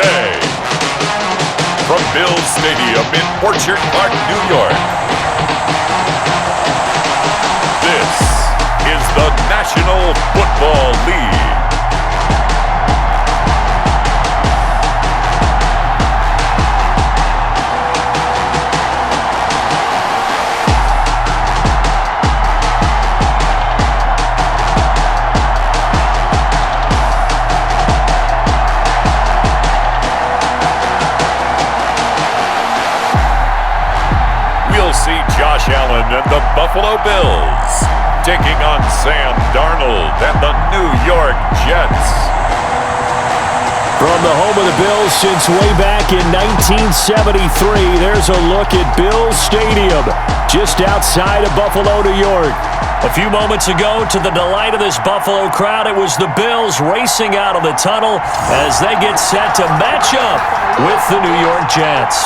today. From Bills Stadium in Orchard Park, New York, this is the National Football League. See Josh Allen and the Buffalo Bills taking on Sam Darnold and the New York Jets. From the home of the Bills since way back in 1973, there's a look at Bills Stadium just outside of Buffalo, New York. A few moments ago, to the delight of this Buffalo crowd, it was the Bills racing out of the tunnel as they get set to match up with the New York Jets.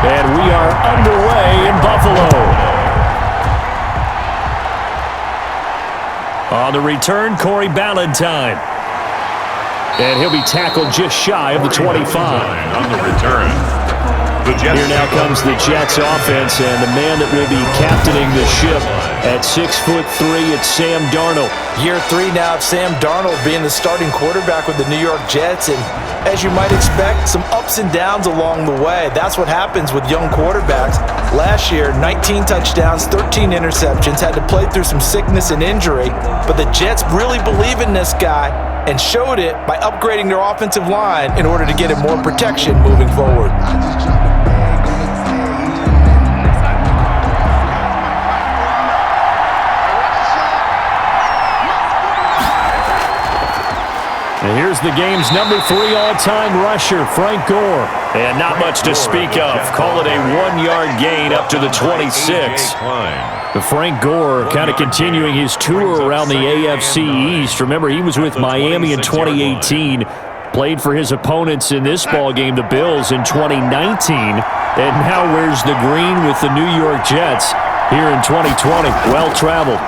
And we are underway in Buffalo. On the return, Corey Ballantyne. And he'll be tackled just shy of the 25. On the return, the Jets. Here now comes the Jets offense, and the man that will be captaining the ship at 6'3", it's Sam Darnold. Year 3 now of Sam Darnold being the starting quarterback with the New York Jets, and as you might expect, some ups and downs along the way. That's what happens with young quarterbacks. Last year, 19 touchdowns, 13 interceptions, had to play through some sickness and injury, but the Jets really believe in this guy and showed it by upgrading their offensive line in order to get him more protection moving forward. And here's the game's number 3 all-time rusher, Frank Gore. And not much to speak of. Call it a 1-yard gain up to the 26. Frank Gore kind of continuing his tour around the AFC East. Remember, he was with Miami in 2018. Played for his opponents in this ballgame, the Bills, in 2019. And now wears the green with the New York Jets here in 2020. Well-traveled.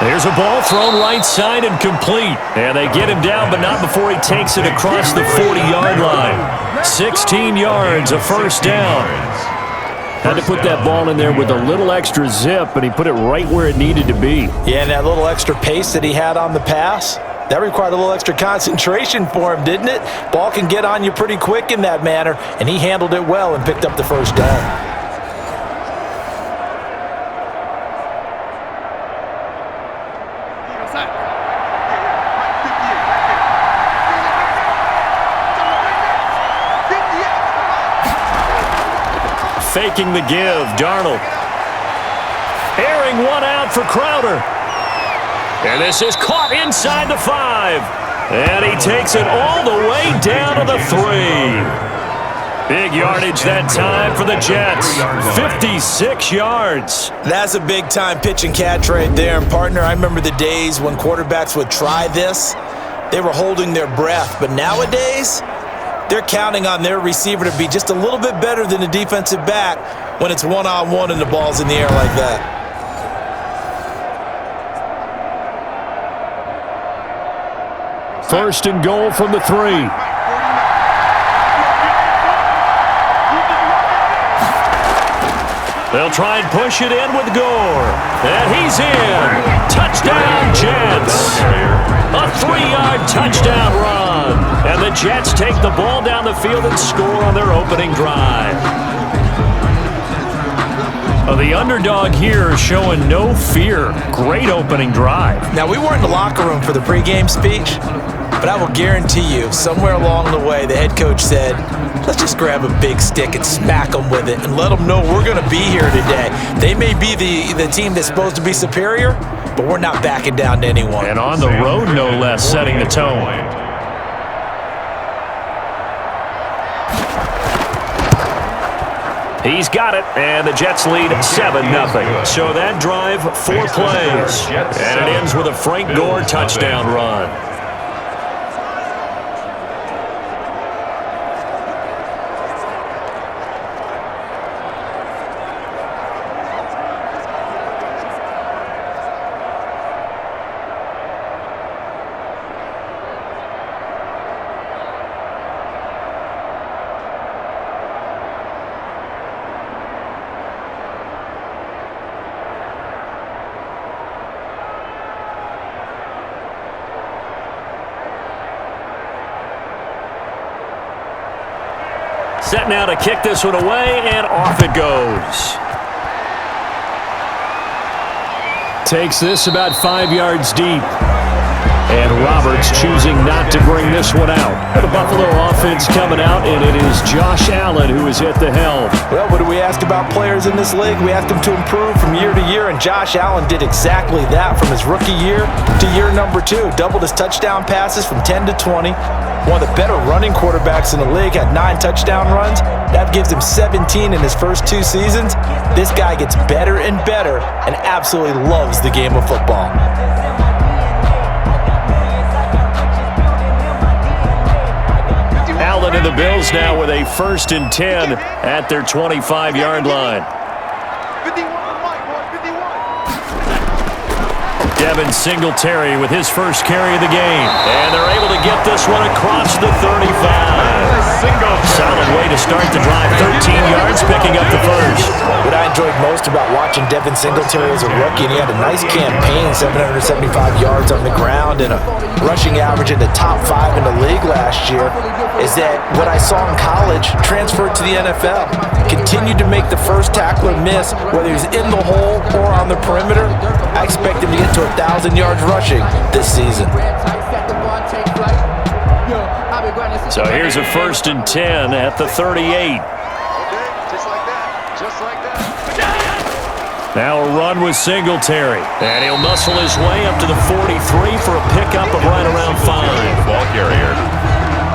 There's a ball thrown right side and complete. And they get him down, but not before he takes it across the 40-yard line. 16 yards, a first down. Had to put that ball in there with a little extra zip, but he put it right where it needed to be. Yeah, and that little extra pace that he had on the pass, that required a little extra concentration for him, didn't it? Ball can get on you pretty quick in that manner, and he handled it well and picked up the first down. Faking the give, Darnold. Airing one out for Crowder. And this is caught inside the 5. And he takes it all the way down to the 3. Big yardage that time for the Jets. 56 yards. That's a big-time pitch and catch right there. And, partner, I remember the days when quarterbacks would try this. They were holding their breath. But nowadays, they're counting on their receiver to be just a little bit better than the defensive back when it's one-on-one and the ball's in the air like that. First and goal from the 3. They'll try and push it in with Gore. And he's in. Touchdown, Jets. A 3-yard touchdown run. And the Jets take the ball down the field and score on their opening drive. The underdog here showing no fear. Great opening drive. Now, we weren't in the locker room for the pregame speech, but I will guarantee you, somewhere along the way, the head coach said, let's just grab a big stick and smack them with it and let them know we're going to be here today. They may be the team that's supposed to be superior, but we're not backing down to anyone. And on the road, no less, setting the tone. He's got it, and the Jets lead 7-0. So that drive, 4 plays, and it ends with a Frank Gore touchdown run. Set now to kick this one away, and off it goes. Takes this about 5 yards deep. And Roberts choosing not to bring this one out. The Buffalo offense coming out, and it is Josh Allen who is at the helm. Well, what do we ask about players in this league? We ask them to improve from year to year, and Josh Allen did exactly that from his rookie year to year number 2. Doubled his touchdown passes from 10 to 20. One of the better running quarterbacks in the league, had 9 touchdown runs. That gives him 17 in his first 2 seasons. This guy gets better and better and absolutely loves the game of football. Allen and the Bills now with a 1st and 10 at their 25-yard line. Devin Singletary with his first carry of the game. And they're able to get this one across the 35. Solid way to start the drive. 13 yards, picking up the first. What I enjoyed most about watching Devin Singletary as a rookie, and he had a nice campaign, 775 yards on the ground and a rushing average in the top 5 in the league last year, is that what I saw in college transferred to the NFL. Continued to make the first tackler miss, whether he's in the hole or on the perimeter. I expect him to get to 1,000 yards rushing this season. So here's a 1st and 10 at the 38. Now a run with Singletary. And he'll muscle his way up to the 43 for a pickup of right around 5. Ball carrier.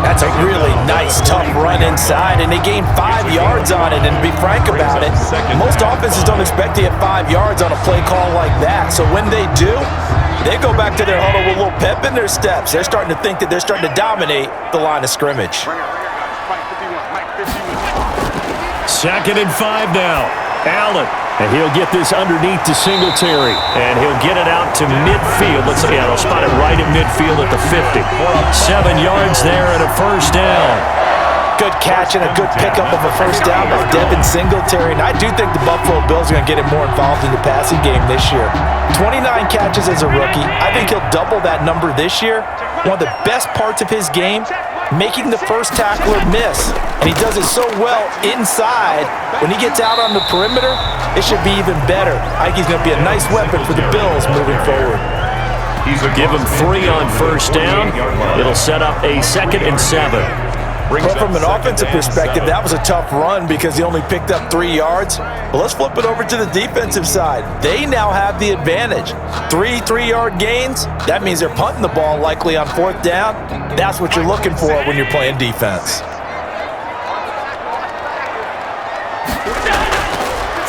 That's a really nice, tough run inside, and they gained 5 yards on it. And to be frank about it, most offenses don't expect to get 5 yards on a play call like that. So when they do, they go back to their huddle with a little pep in their steps. They're starting to think that they're starting to dominate the line of scrimmage. 2nd and 5 now. Allen. And he'll get this underneath to Singletary. And he'll get it out to midfield. Let's see, they'll spot it right at midfield at the 50. 7 yards there and a 1st down. Good catch and a good pickup of a 1st down by Devin Singletary. And I do think the Buffalo Bills are going to get him more involved in the passing game this year. 29 catches as a rookie. I think he'll double that number this year. One of the best parts of his game, making the first tackler miss. And he does it so well inside. When he gets out on the perimeter, it should be even better. I think he's going to be a nice weapon for the Bills moving forward. Give him 3 on 1st down. It'll set up a 2nd and 7. But from an offensive perspective, that was a tough run because he only picked up 3 yards. But let's flip it over to the defensive side. They now have the advantage. 3 3-yard gains, that means they're punting the ball likely on 4th down. That's what you're looking for when you're playing defense.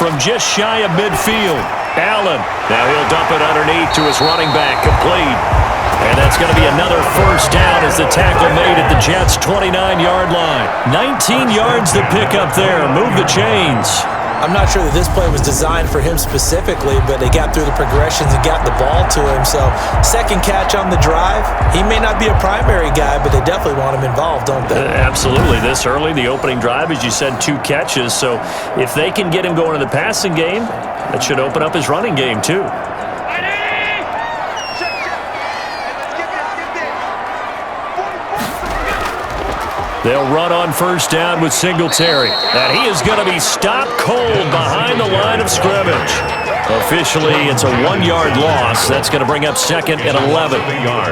From just shy of midfield, Allen. Now he'll dump it underneath to his running back, complete. And that's going to be another 1st down as the tackle made at the Jets' 29-yard line. 19 yards to pick up there. Move the chains. I'm not sure that this play was designed for him specifically, but they got through the progressions and got the ball to him. So 2nd catch on the drive. He may not be a primary guy, but they definitely want him involved, don't they? Absolutely. This early, the opening drive, as you said, 2 catches. So if they can get him going in the passing game, that should open up his running game too. They'll run on 1st down with Singletary. And he is going to be stopped cold behind the line of scrimmage. Officially, it's a 1-yard loss. That's going to bring up 2nd and 11.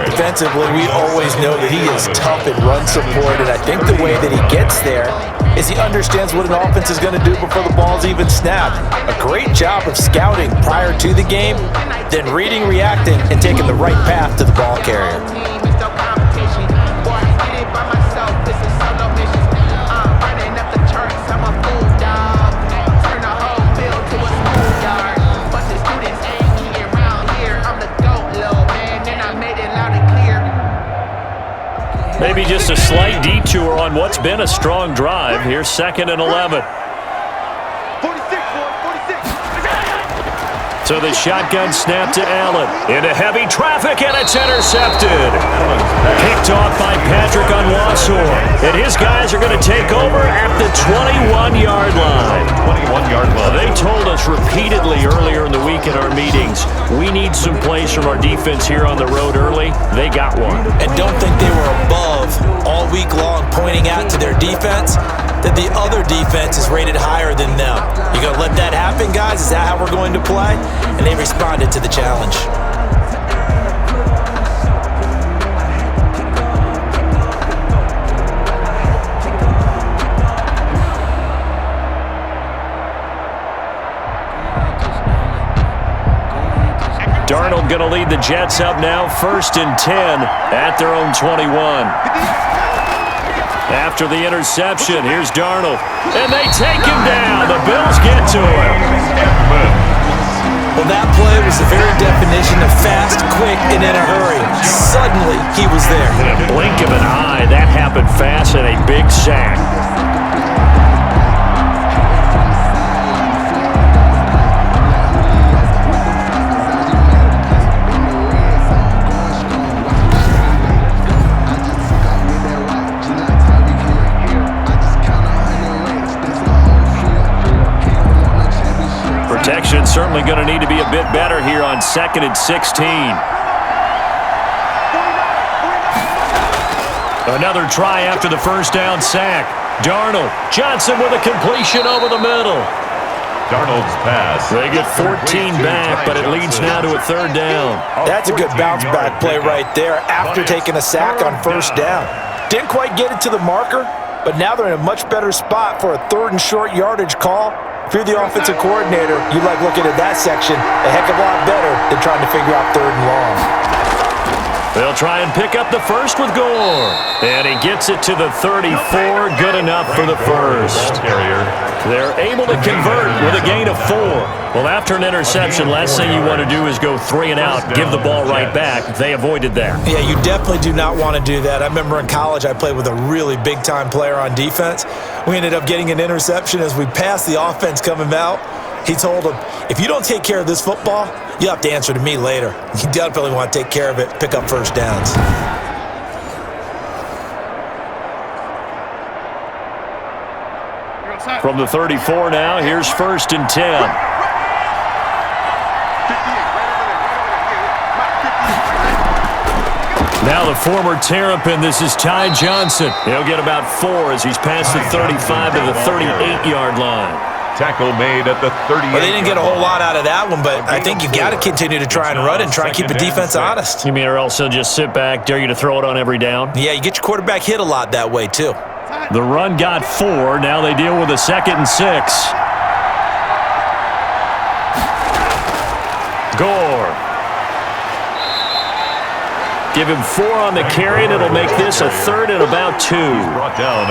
Defensively, we always know that he is tough in run support, and I think the way that he gets there is he understands what an offense is going to do before the ball's even snapped. A great job of scouting prior to the game, then reading, reacting, and taking the right path to the ball carrier. Maybe just a slight detour on what's been a strong drive. Here's 2nd and 11. So the shotgun snap to Allen. Into heavy traffic, and it's intercepted. Picked off by Patrick Onwuasor. And his guys are going to take over at the 21-yard line. 21-yard line. They told us repeatedly earlier in the week in our meetings, we need some plays from our defense here on the road early. They got one. And don't think they were above all week long pointing out to their defense that the other defense is rated higher than them. You going to let that happen, guys? Is that how we're going to play? And they responded to the challenge. Darnold going to lead the Jets up now, 1st and 10 at their own 21. After the interception, here's Darnold. And they take him down. The Bills get to him. Well, that play was the very definition of fast, quick, and in a hurry. Suddenly, he was there. In a blink of an eye, that happened fast and a big sack. Protection's certainly going to need to be a bit better here on 2nd and 16. Another try after the first down sack. Darnold. Johnson with a completion over the middle. Darnold's pass. They get 14 back, but it leads now to a 3rd down. That's a good bounce-back play right there after taking a sack on 1st down. Didn't quite get it to the marker, but now they're in a much better spot for a 3rd and short yardage call. If you're the offensive coordinator, you like looking at that section a heck of a lot better than trying to figure out 3rd and long. They'll try and pick up the first with Gore. And he gets it to the 34. Good enough for the first. They're able to convert with a gain of 4. Well, after an interception, last thing you want to do is go 3 and out, give the ball right back. They avoided that. Yeah, you definitely do not want to do that. I remember in college I played with a really big-time player on defense. We ended up getting an interception as we passed the offense coming out. He told him, if you don't take care of this football, you'll have to answer to me later. You definitely want to take care of it, pick up 1st downs. From the 34 now, here's 1st and 10. Now the former Terrapin, this is Ty Johnson. He'll get about 4 as he's past the 35 to the 38-yard line. Tackle made at the 38. Well, they didn't get a whole lot out of that one, but I think you got to continue to try and run and try and keep the defense honest. You mean or else they'll just sit back, dare you to throw it on every down? Yeah, you get your quarterback hit a lot that way, too. The run got 4. Now they deal with a 2nd and 6. Gore. Give him 4 on the carry, and it'll make this a 3rd and about 2.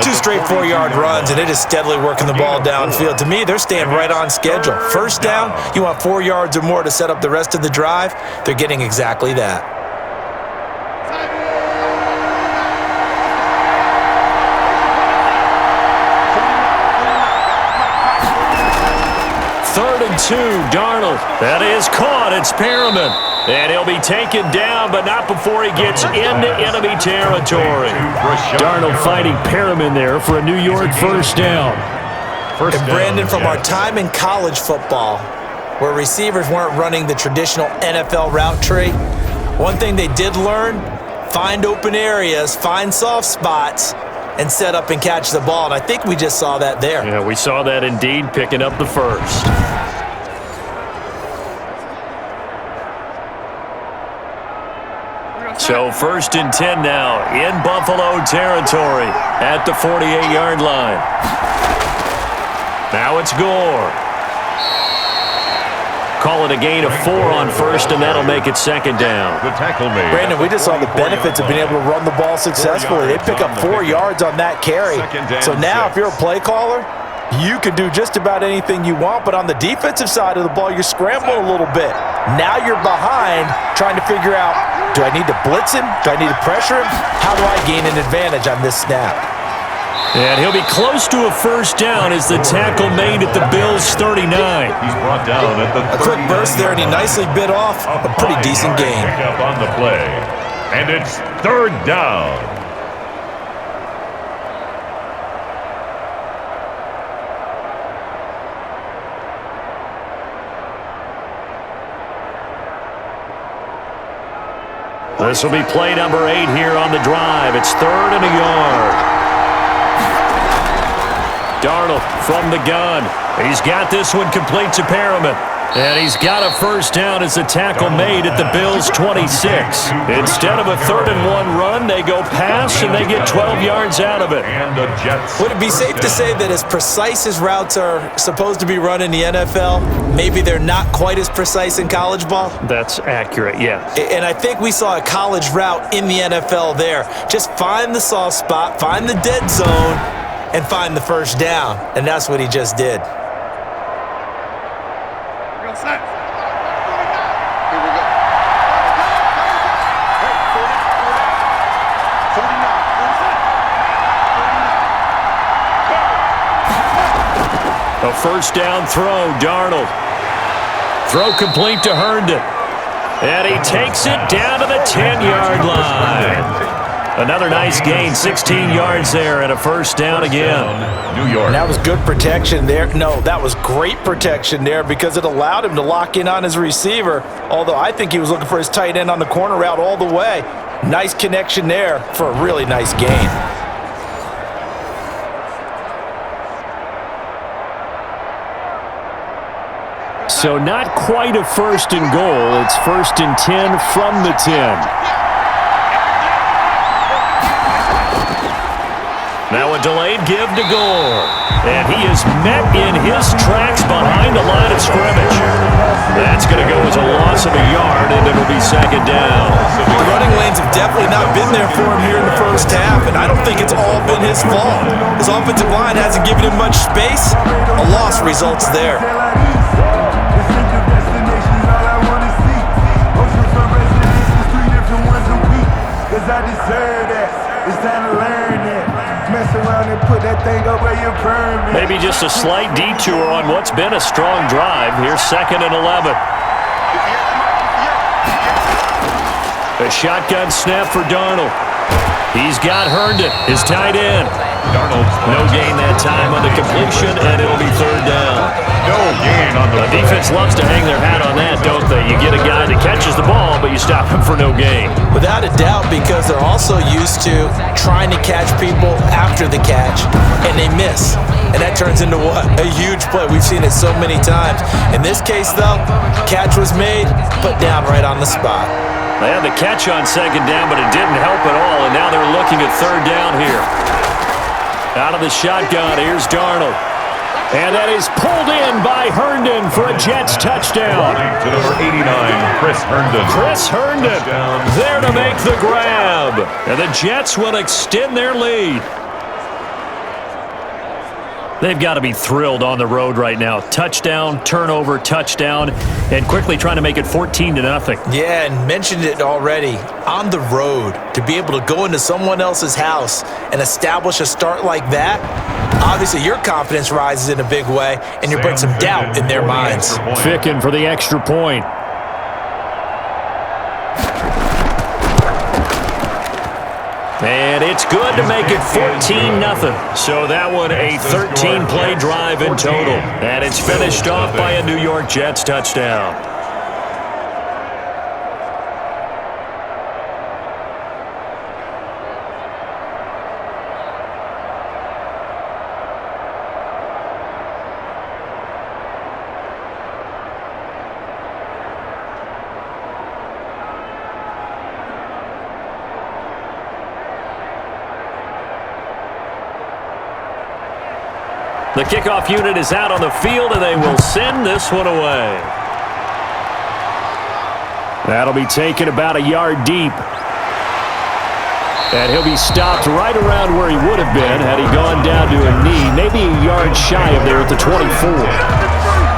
2 straight 4-yard runs, and it is steadily working the ball downfield. To me, they're staying right on schedule. 1st down, you want 4 yards or more to set up the rest of the drive. They're getting exactly that. Third and 2, Darnold. That is caught. It's Perriman. And he'll be taken down, but not before he gets into enemy territory. Darnold fighting Perriman there for a New York 1st down. And Brandon, from our time in college football, where receivers weren't running the traditional NFL route tree, one thing they did learn, find open areas, find soft spots, and set up and catch the ball. And I think we just saw that there. Yeah, we saw that indeed, picking up the first. So 1st and 10 now in Buffalo territory at the 48-yard line. Now it's Gore. Call it a gain of 4 on first, and that'll make it second down. The tackle made. Brandon, we just saw the benefits of being able to run the ball successfully. They pick up 4 yards on that carry. So now if you're a play caller, you can do just about anything you want, but on the defensive side of the ball, you're scrambling a little bit. Now you're behind trying to figure out, do I need to blitz him? Do I need to pressure him? How do I gain an advantage on this snap? And he'll be close to a first down as the tackle made at the Bills' 39. He's brought down at the A quick burst there, and he nicely bit off a pretty decent gain. Pick up on the play, and it's third down. This will be play number 8 here on the drive. It's 3rd and a yard. Darnold from the gun. He's got this one complete to Perriman. And he's got a first down as the tackle made at the Bills' 26. Instead of a 3rd and 1 run, they go pass and they get 12 yards out of it. And the Jets. Would it be safe to say that as precise as routes are supposed to be run in the NFL, maybe they're not quite as precise in college ball? That's accurate, yeah. And I think we saw a college route in the NFL there. Just find the soft spot, find the dead zone, and find the first down. And that's what he just did. A first down throw, Darnold. Throw complete to Herndon. And he takes it down to the 10-yard line. Another nice gain, 16 yards there, and a first down again. New York. And that was good protection there. No, that was great protection there because it allowed him to lock in on his receiver, although I think he was looking for his tight end on the corner route all the way. Nice connection there for a really nice gain. So not quite a first and goal. It's 1st and 10 from the 10. Now a delayed give to Gore. And he is met in his tracks behind the line of scrimmage. That's going to go as a loss of a yard, and it'll be second down. The running lanes have definitely not been there for him here in the first half, and I don't think it's all been his fault. His offensive line hasn't given him much space. A loss results there. I deserve that. It's time to learn that. Mess around and put that thing up where you burn me. Maybe just a slight detour on what's been a strong drive. Here's 2nd and 11. A shotgun snap for Darnold. He's got Herndon, his tight end. Darnold. No gain that time on the completion, and it'll be 3rd down. No gain on the The defense loves to hang their hat on that, don't they? You get a guy that catches the ball, but you stop him for no gain. Without a doubt, because they're also used to trying to catch people after the catch, and they miss. And that turns into what? A huge play. We've seen it so many times. In this case, though, catch was made, put down right on the spot. They had the catch on 2nd down, but it didn't help at all, and now they're looking at 3rd down here. Out of the shotgun, here's Darnold. And that is pulled in by Herndon for a Jets touchdown. to number 89, Chris Herndon. Chris Herndon there to make the grab. And the Jets will extend their lead. They've got to be thrilled on the road right now. Touchdown, turnover, touchdown, and quickly trying to make it 14-0. Yeah, and mentioned it already. On the road, to be able to go into someone else's house and establish a start like that, obviously your confidence rises in a big way, and you bring some doubt in their minds. Ficken for the extra point. And it's good to make it 14-0. So that one a 13-play drive in total. And it's finished off by a New York Jets touchdown. The kickoff unit is out on the field, and they will send this one away. That'll be taken about a yard deep. And he'll be stopped right around where he would have been had he gone down to a knee, maybe a yard shy of there at the 24.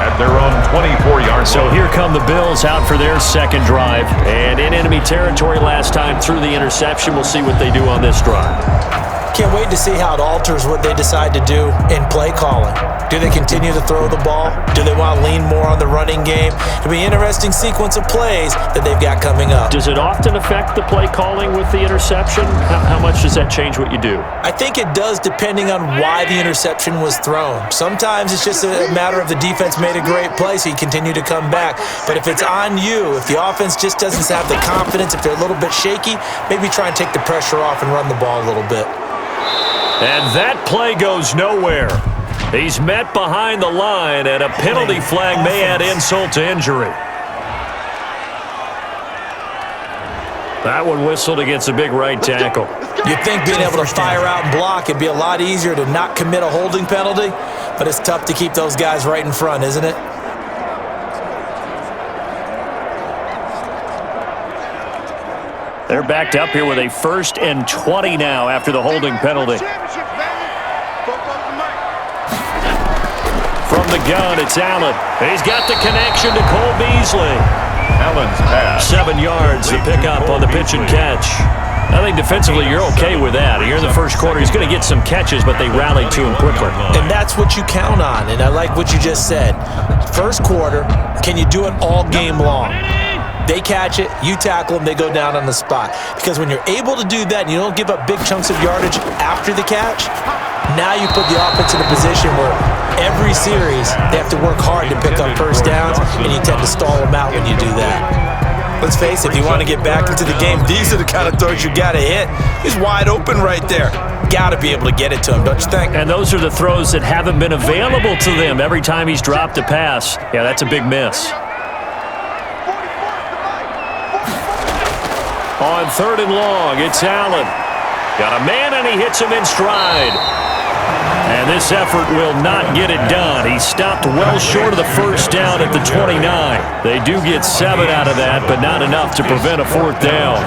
At their own 24-yard. So here come the Bills out for their second drive. And in enemy territory last time through the interception. We'll see what they do on this drive. Can't wait to see how it alters what they decide to do in play calling. Do they continue to throw the ball? Do they want to lean more on the running game? It'll be an interesting sequence of plays that they've got coming up. Does it often affect the play calling with the interception? How much does that change what you do? I think it does depending on why the interception was thrown. Sometimes it's just a matter of the defense made a great play, so you continue to come back. But if it's on you, if the offense just doesn't have the confidence, if they're a little bit shaky, maybe try and take the pressure off and run the ball a little bit. And that play goes nowhere. He's met behind the line, and a penalty flag may add insult to injury. That one whistled against a big right tackle. You'd think being able to fire out and block, it'd be a lot easier to not commit a holding penalty, but it's tough to keep those guys right in front, isn't it? They're backed up here with a 1st and 20 now after the holding penalty. From the gun, it's Allen. He's got the connection to Cole Beasley. Allen's pass. 7 yards, the pickup on the pitch and catch. I think defensively you're okay with that. Here in the first quarter, he's going to get some catches, but they rallied to him quickly. And that's what you count on, and I like what you just said. First quarter, can you do it all game long? They catch it, you tackle them, they go down on the spot. Because when you're able to do that and you don't give up big chunks of yardage after the catch, now you put the offense in a position where every series they have to work hard to pick up first downs, and you tend to stall them out when you do that. Let's face it, if you want to get back into the game, these are the kind of throws you got to hit. He's wide open right there. Got to be able to get it to him, don't you think? And those are the throws that haven't been available to them every time he's dropped a pass. Yeah, that's a big miss. On 3rd and long, it's Allen. Got a man, and he hits him in stride. And this effort will not get it done. He stopped well short of the first down at the 29. They do get 7 out of that, but not enough to prevent a 4th down.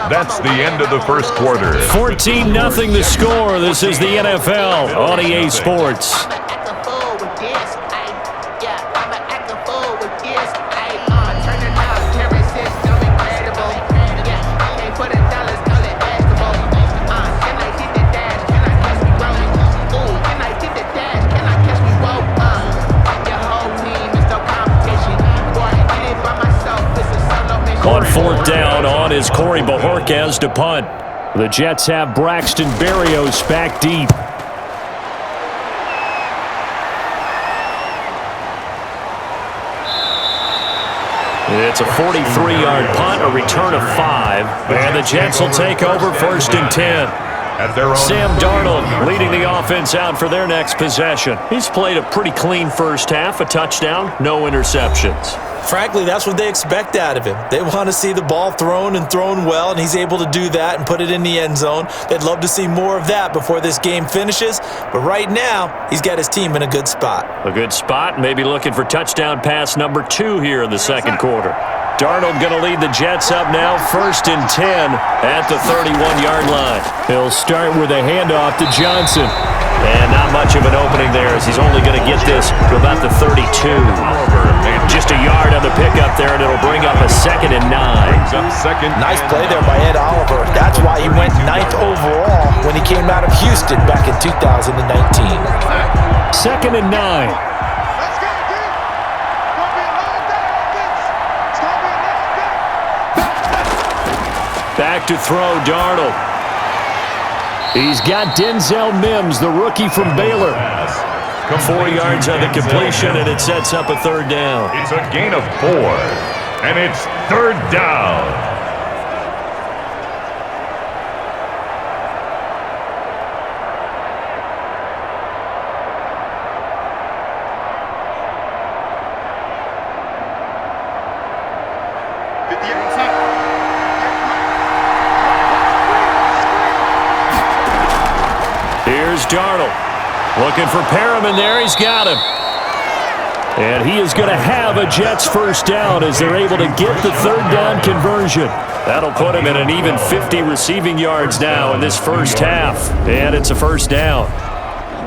That's the end of the first quarter. 14-0 the score. This is the NFL on EA Sports. On 4th down, on is Corey Bojorquez to punt. The Jets have Braxton Berrios back deep. It's a 43-yard punt, a return of 5. And the Jets will take over 1st and 10. Sam Darnold leading the offense out for their next possession. He's played a pretty clean first half, a touchdown, no interceptions. Frankly, that's what they expect out of him. They want to see the ball thrown and thrown well, and he's able to do that and put it in the end zone. They'd love to see more of that before this game finishes, but right now, he's got his team in a good spot. A good spot, maybe looking for touchdown pass number 2 here in the second quarter. Darnold going to lead the Jets up now, 1st and 10 at the 31-yard line. He'll start with a handoff to Johnson. And not much of an opening there as he's only going to get this to about the 32. Just a yard on the pickup there, and it'll bring up a 2nd and 9. Nice play there by Ed Oliver. That's why he went 9th overall when he came out of Houston back in 2019. 2nd and 9. Back to throw, Darnold. He's got Denzel Mims, the rookie from Baylor. 4 yards on the completion, and it sets up a 3rd down. It's a gain of 4, and it's 3rd down. Here's Darnold. Looking for Perriman there. He's got him. And he is going to have a Jets first down as they're able to get the third down conversion. That'll put him in an even 50 receiving yards now in this first half. And it's a first down.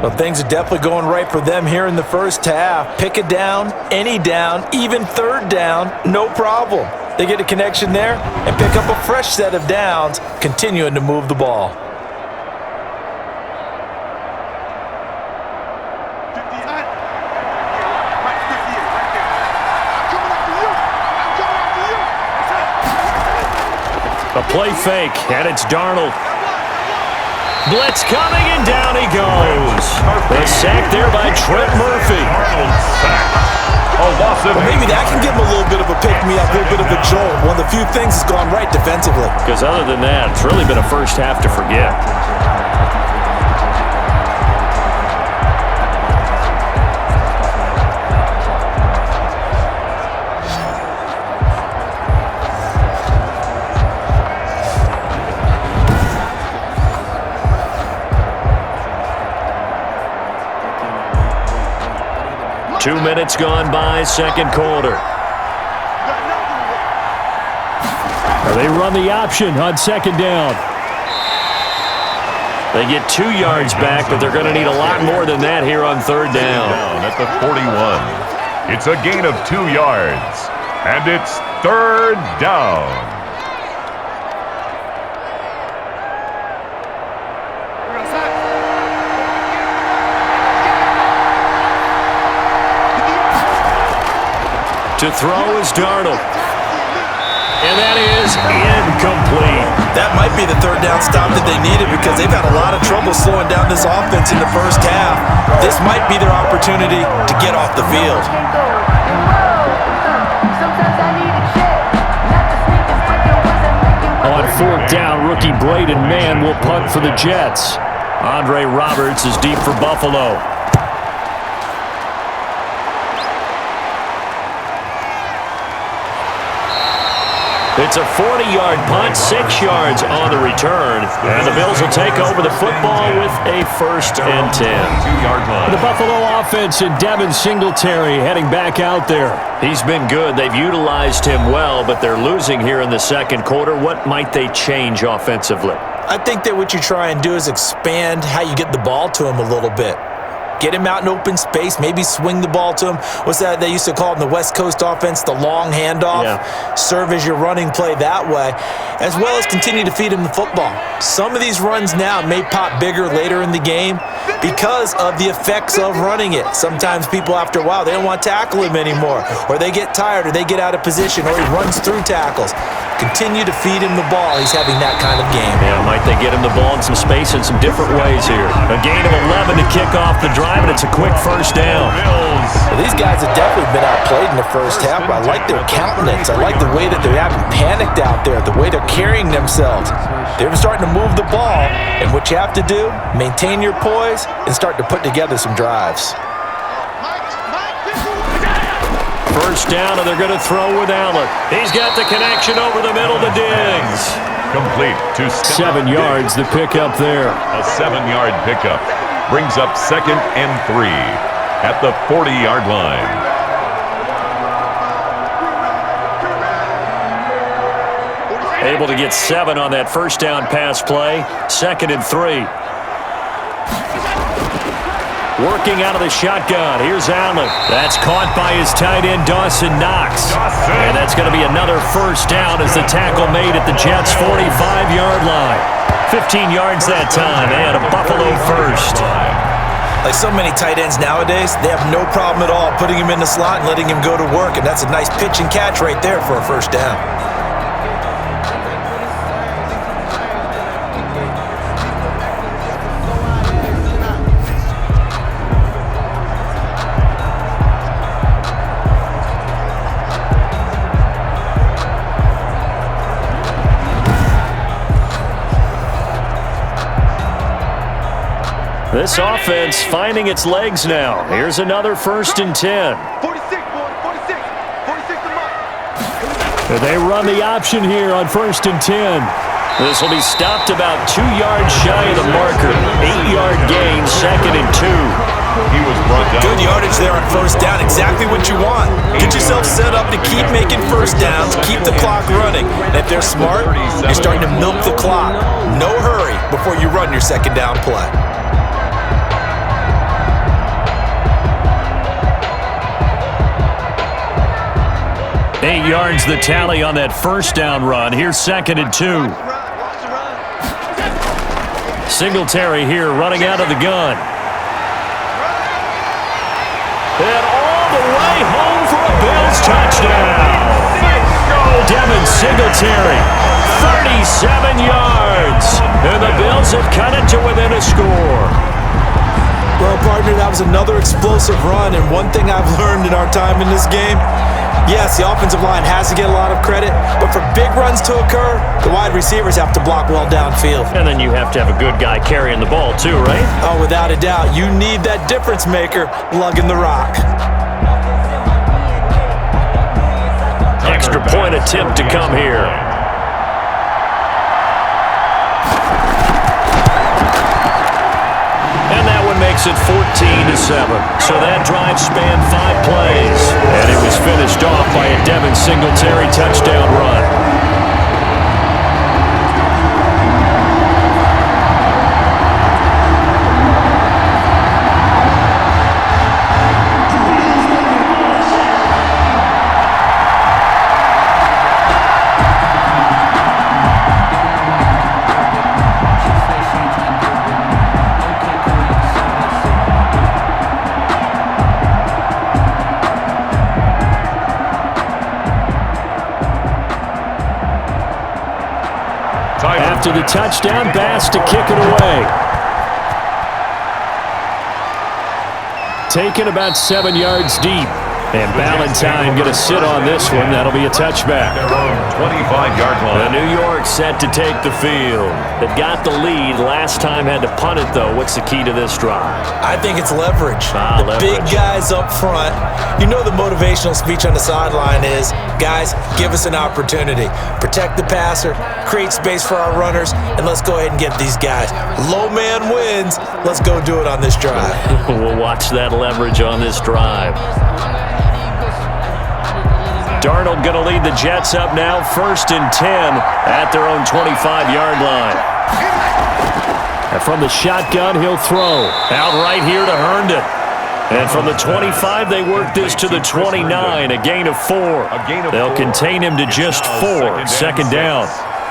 Well, things are definitely going right for them here in the first half. Pick a down, any down, even third down, no problem. They get a connection there and pick up a fresh set of downs, continuing to move the ball. A play fake, and it's Darnold. Blitz coming, and down he goes. The sack there by Trent Murphy. Well, maybe that can give him a little bit of a pick-me-up, a little bit of a jolt. One of the few things that's gone right defensively. Because other than that, it's really been a first half to forget. 2 minutes gone by, second quarter. They run the option on second down. They get 2 yards back, but they're going to need a lot more than that here on third down. At the 41. It's a gain of 2 yards, and it's third down. To throw is Darnold. And that is incomplete. That might be the third down stop that they needed because they've had a lot of trouble slowing down this offense in the first half. This might be their opportunity to get off the field. On fourth down, rookie Braden Mann will punt for the Jets. Andre Roberts is deep for Buffalo. It's a 40-yard punt, 6 yards on the return. And the Bills will take over the football with a 1st and 10. 2-yard line. The Buffalo offense and Devin Singletary heading back out there. He's been good. They've utilized him well, but they're losing here in the second quarter. What might they change offensively? I think that what you try and do is expand how you get the ball to him a little bit. Get him out in open space, maybe swing the ball to him. What's that they used to call it in the West Coast offense, the long handoff? Yeah. Serve as your running play that way, as well as continue to feed him the football. Some of these runs now may pop bigger later in the game because of the effects of running it. Sometimes people, after a while, they don't want to tackle him anymore, or they get tired, or they get out of position, or he runs through tackles. Continue to feed him the ball. He's having that kind of game. Yeah, might they get him the ball in some space in some different ways here. A gain of 11 to kick off the drive, and it's a quick first down. Well, these guys have definitely been outplayed in the first half, but I like their countenance. I like the way that they haven't panicked out there, the way they're carrying themselves. They're starting to move the ball, and what you have to do, maintain your poise and start to put together some drives. First down, and they're going to throw with Allen. He's got the connection over the middle to Diggs. Complete to 7 yards, the pickup there. A 7-yard pickup brings up 2nd and 3 at the 40-yard line. Able to get 7 on that first down pass play. 2nd and 3. Working out of the shotgun. Here's Allen. That's caught by his tight end, Dawson Knox. And that's going to be another first down as the tackle made at the Jets' 45-yard line. 15 yards that time, and a Buffalo first. Like so many tight ends nowadays, they have no problem at all putting him in the slot and letting him go to work, and that's a nice pitch and catch right there for a first down. This offense finding its legs now. Here's another 1st and 10. 46, boy. 46 to Mike. They run the option here on 1st and 10. This will be stopped about 2 yards shy of the marker. 8-yard gain, 2nd and 2. He was brought down. Good yardage there on first down. Exactly what you want. Get yourself set up to keep making first downs, keep the clock running. And if they're smart, you're starting to milk the clock. No hurry before you run your second down play. Eight yards the tally on that first down run. Here's 2nd and 2. Singletary here running out of the gun. And all the way home for a Bills touchdown. Devin Singletary, 37 yards. And the Bills have cut it to within a score. Well, partner, that was another explosive run. And one thing I've learned in our time in this game, yes, the offensive line has to get a lot of credit, but for big runs to occur, the wide receivers have to block well downfield. And then you have to have a good guy carrying the ball too, right? Oh, without a doubt. You need that difference maker lugging the rock. Extra point attempt to come here. And that one makes it 14-7. So that drive spanned 5 plays. And it was finished off by a Devin Singletary touchdown run. After the touchdown, Bass to kick it away. Taken about 7 yards deep. And Ballantyne going to sit on this one. That'll be a touchback. 25-yard line. The New York set to take the field. They've got the lead. Last time had to punt it, though. What's the key to this drive? I think it's leverage. The leverage. Big guys up front. You know the motivational speech on the sideline is, guys, give us an opportunity. Protect the passer, create space for our runners, and let's go ahead and get these guys. Low man wins. Let's go do it on this drive. We'll watch that leverage on this drive. Darnold going to lead the Jets up now, 1st and 10 at their own 25-yard line. And from the shotgun, he'll throw. Out right here to Herndon. And from the 25, they work this to the 29, a gain of 4. They'll contain him to just 4, 2nd down.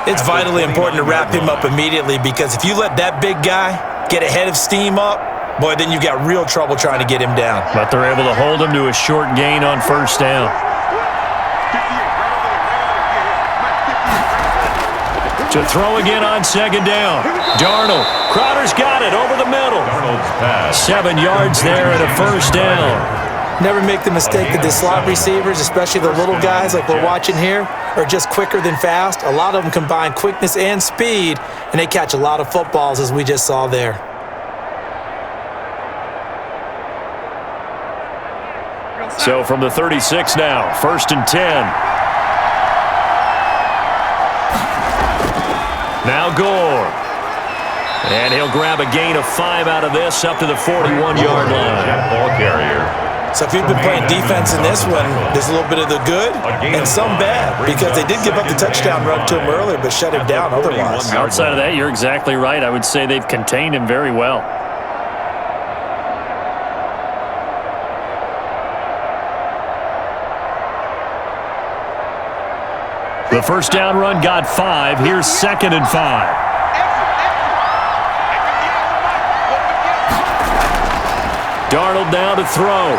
It's vitally important to wrap him up immediately because if you let that big guy get ahead of steam up, boy, then you've got real trouble trying to get him down. But they're able to hold him to a short gain on 1st down. To throw again on 2nd down. Darnold. Crowder's got it over the middle. 7 yards there and a 1st down. Never make the mistake that the slot receivers, especially the little guys like we're watching here, are just quicker than fast. A lot of them combine quickness and speed, and they catch a lot of footballs as we just saw there. So from the 36 now, 1st and 10. Now Gore. And he'll grab a gain of 5 out of this up to the 41-yard line. Ball carrier. So if you've been playing defense in this one, there's a little bit of the good and some bad because they did give up the touchdown run to him earlier but shut him down otherwise. Outside of that, you're exactly right. I would say they've contained him very well. The 1st down run got 5. Here's 2nd and 5. Darnold now to throw.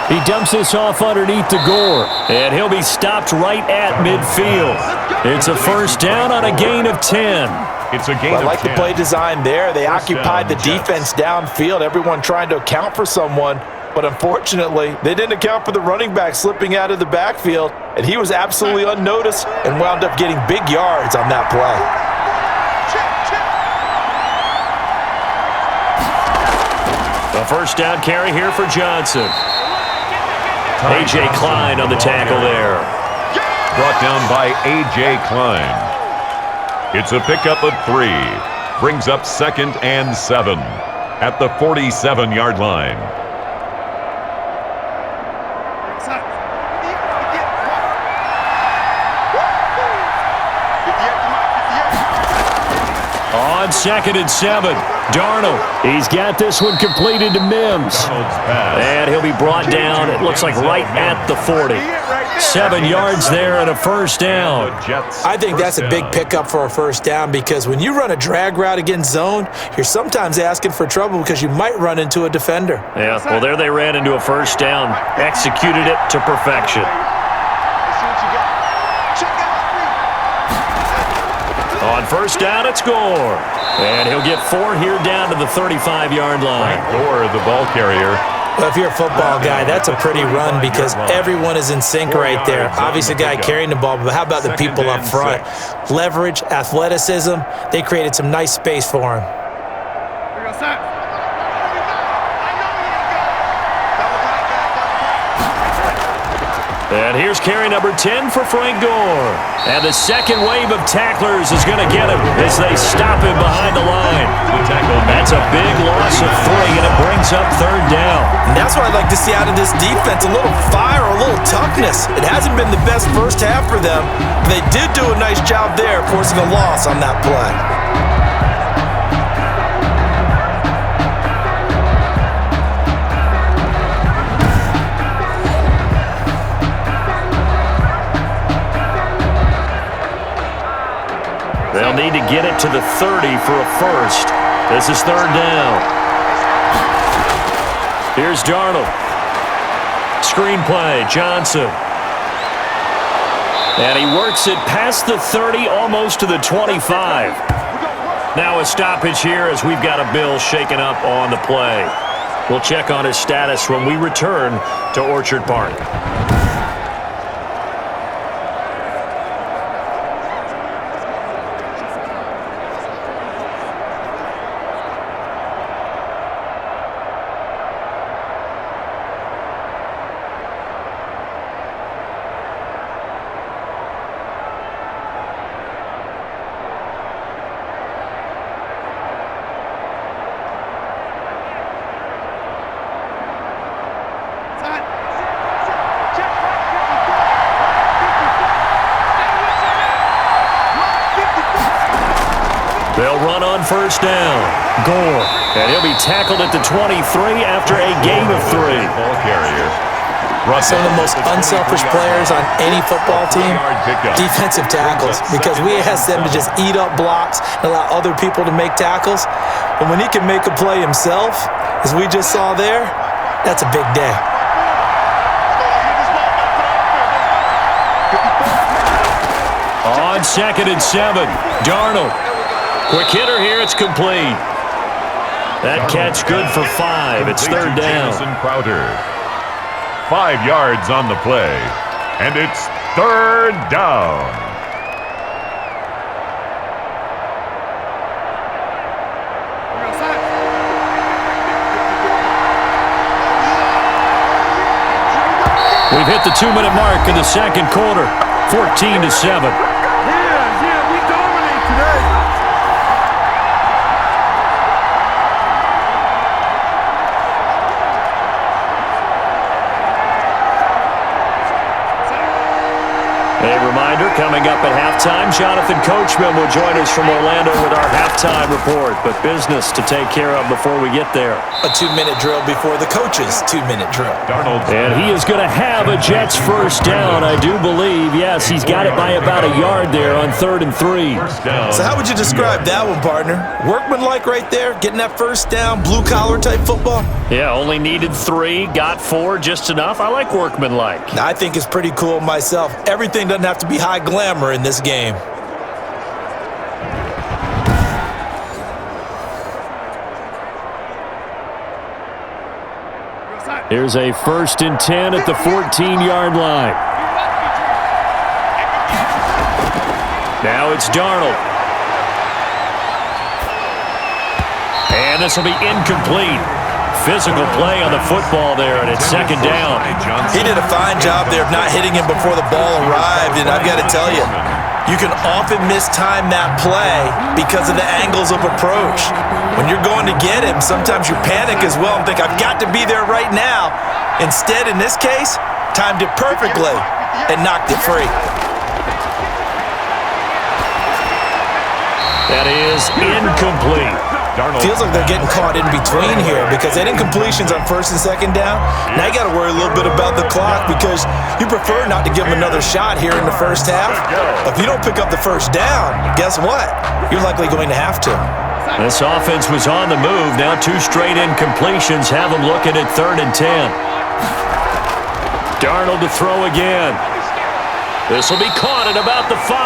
He dumps this off underneath to Gore. And he'll be stopped right at midfield. It's a 1st down on a gain of 10. It's a gain of 10. I like the play design there. They occupied the defense downfield, everyone trying to account for someone. But unfortunately, they didn't account for the running back slipping out of the backfield, and he was absolutely unnoticed and wound up getting big yards on that play. The 1st down carry here for Johnson. A.J. Klein on the tackle there. Brought down by A.J. Klein. It's a pickup of 3. Brings up 2nd and 7 at the 47-yard line. On 2nd and 7, Darnold. He's got this one completed to Mims. And he'll be brought down, it looks like right at the 40. 7 yards there and a first down. I think that's a big pickup for a first down because when you run a drag route against zone, you're sometimes asking for trouble because you might run into a defender. Yeah, well, there they ran into a first down. Executed it to perfection. On first down, it's Gore. And he'll get 4 here down to the 35-yard line. Gore, the ball carrier. Well, if you're a football guy, that's a pretty run because everyone is in sync right there. Obviously, the guy carrying the ball, but how about the people up front? Leverage, athleticism, they created some nice space for him. And here's carry number 10 for Frank Gore. And the second wave of tacklers is going to get him as they stop him behind the line. That's a big loss of 3, and it brings up 3rd down. And that's what I'd like to see out of this defense, a little fire, a little toughness. It hasn't been the best first half for them. They did do a nice job there, forcing a loss on that play. They'll need to get it to the 30 for a first. This is 3rd down. Here's Darnold. Screen play, Johnson. And he works it past the 30, almost to the 25. Now a stoppage here as we've got a Bill shaken up on the play. We'll check on his status when we return to Orchard Park. They'll run on first down. Gore. And he'll be tackled at the 23 after a gain of 3. Ball carrier. Some of the most unselfish players on any football team, defensive tackles, because we ask them to just eat up blocks and allow other people to make tackles. And when he can make a play himself, as we just saw there, that's a big day. On 2nd and 7, Darnold. Quick hitter here, it's complete. That catch good for 5. It's 3rd down. 5 yards on the play, and it's 3rd down. We've hit the 2-minute mark in the second quarter, 14-7. Yeah, we dominate today. A reminder, coming up at halftime, Jonathan Coachman will join us from Orlando with our halftime report, but business to take care of before we get there. A 2-minute drill before the coach's 2-minute drill. And he is going to have a Jets first down, I do believe. Yes, he's got it by about a yard there on 3rd and 3. So how would you describe that one, partner? Workmanlike right there, getting that first down, blue-collar type football? Yeah, only needed 3, got 4, just enough. I like workmanlike. I think it's pretty cool myself. Everything doesn't have to be high glamour in this game. Here's a 1st and 10 at the 14-yard line. Now it's Darnold. And this will be incomplete. Physical play on the football there, and it's 2nd down. He did a fine job there of not hitting him before the ball arrived, and I've got to tell you, You can often mistime that play because of the angles of approach. When you're going to get him, sometimes you panic as well and think, I've got to be there right now. Instead, in this case, timed it perfectly and knocked it free. That is incomplete. Feels like they're getting caught in between here because they had incompletions on first and second down. Now you got to worry a little bit about the clock because you prefer not to give them another shot here in the first half. But if you don't pick up the first down, guess what? You're likely going to have to. This offense was on the move. Now 2 straight incompletions have them looking at 3rd and 10. Darnold to throw again. This will be caught at about the 5.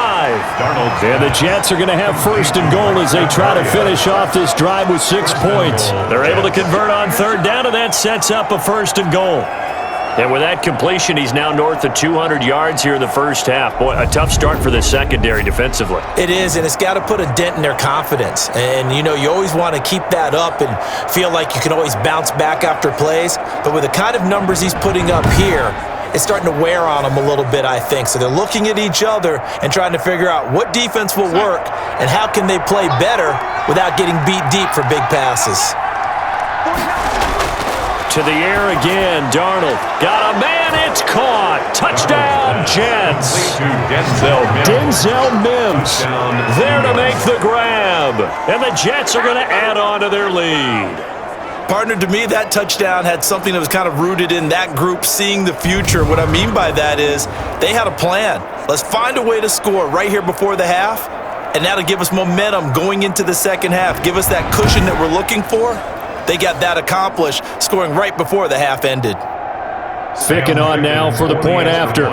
And the Jets are going to have 1st and goal as they try to finish off this drive with 6 points. They're able to convert on 3rd down, and that sets up a 1st and goal. And with that completion, he's now north of 200 yards here in the first half. Boy, a tough start for the secondary defensively. It is, and it's got to put a dent in their confidence. And, you know, you always want to keep that up and feel like you can always bounce back after plays. But with the kind of numbers he's putting up here, it's starting to wear on them a little bit, I think. So they're looking at each other and trying to figure out what defense will work and how can they play better without getting beat deep for big passes. To the air again, Darnold. Got a man, it's caught. Touchdown, Jets. Denzel Mims there to make the grab. And the Jets are going to add on to their lead. Partner, to me, that touchdown had something that was kind of rooted in that group seeing the future. What I mean by that is they had a plan. Let's find a way to score right here before the half, and that'll give us momentum going into the second half, give us that cushion that we're looking for. They got that accomplished, scoring right before the half ended. Picking on now for the point after.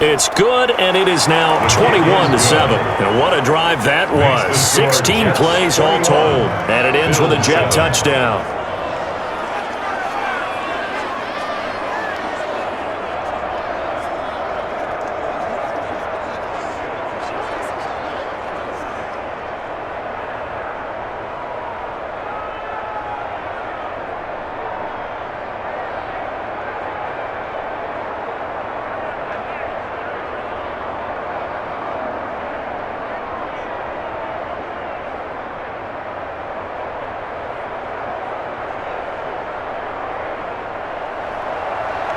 It's good, and it is now 21-7. And what a drive that was. 16 plays all told. And it ends with a Jet touchdown.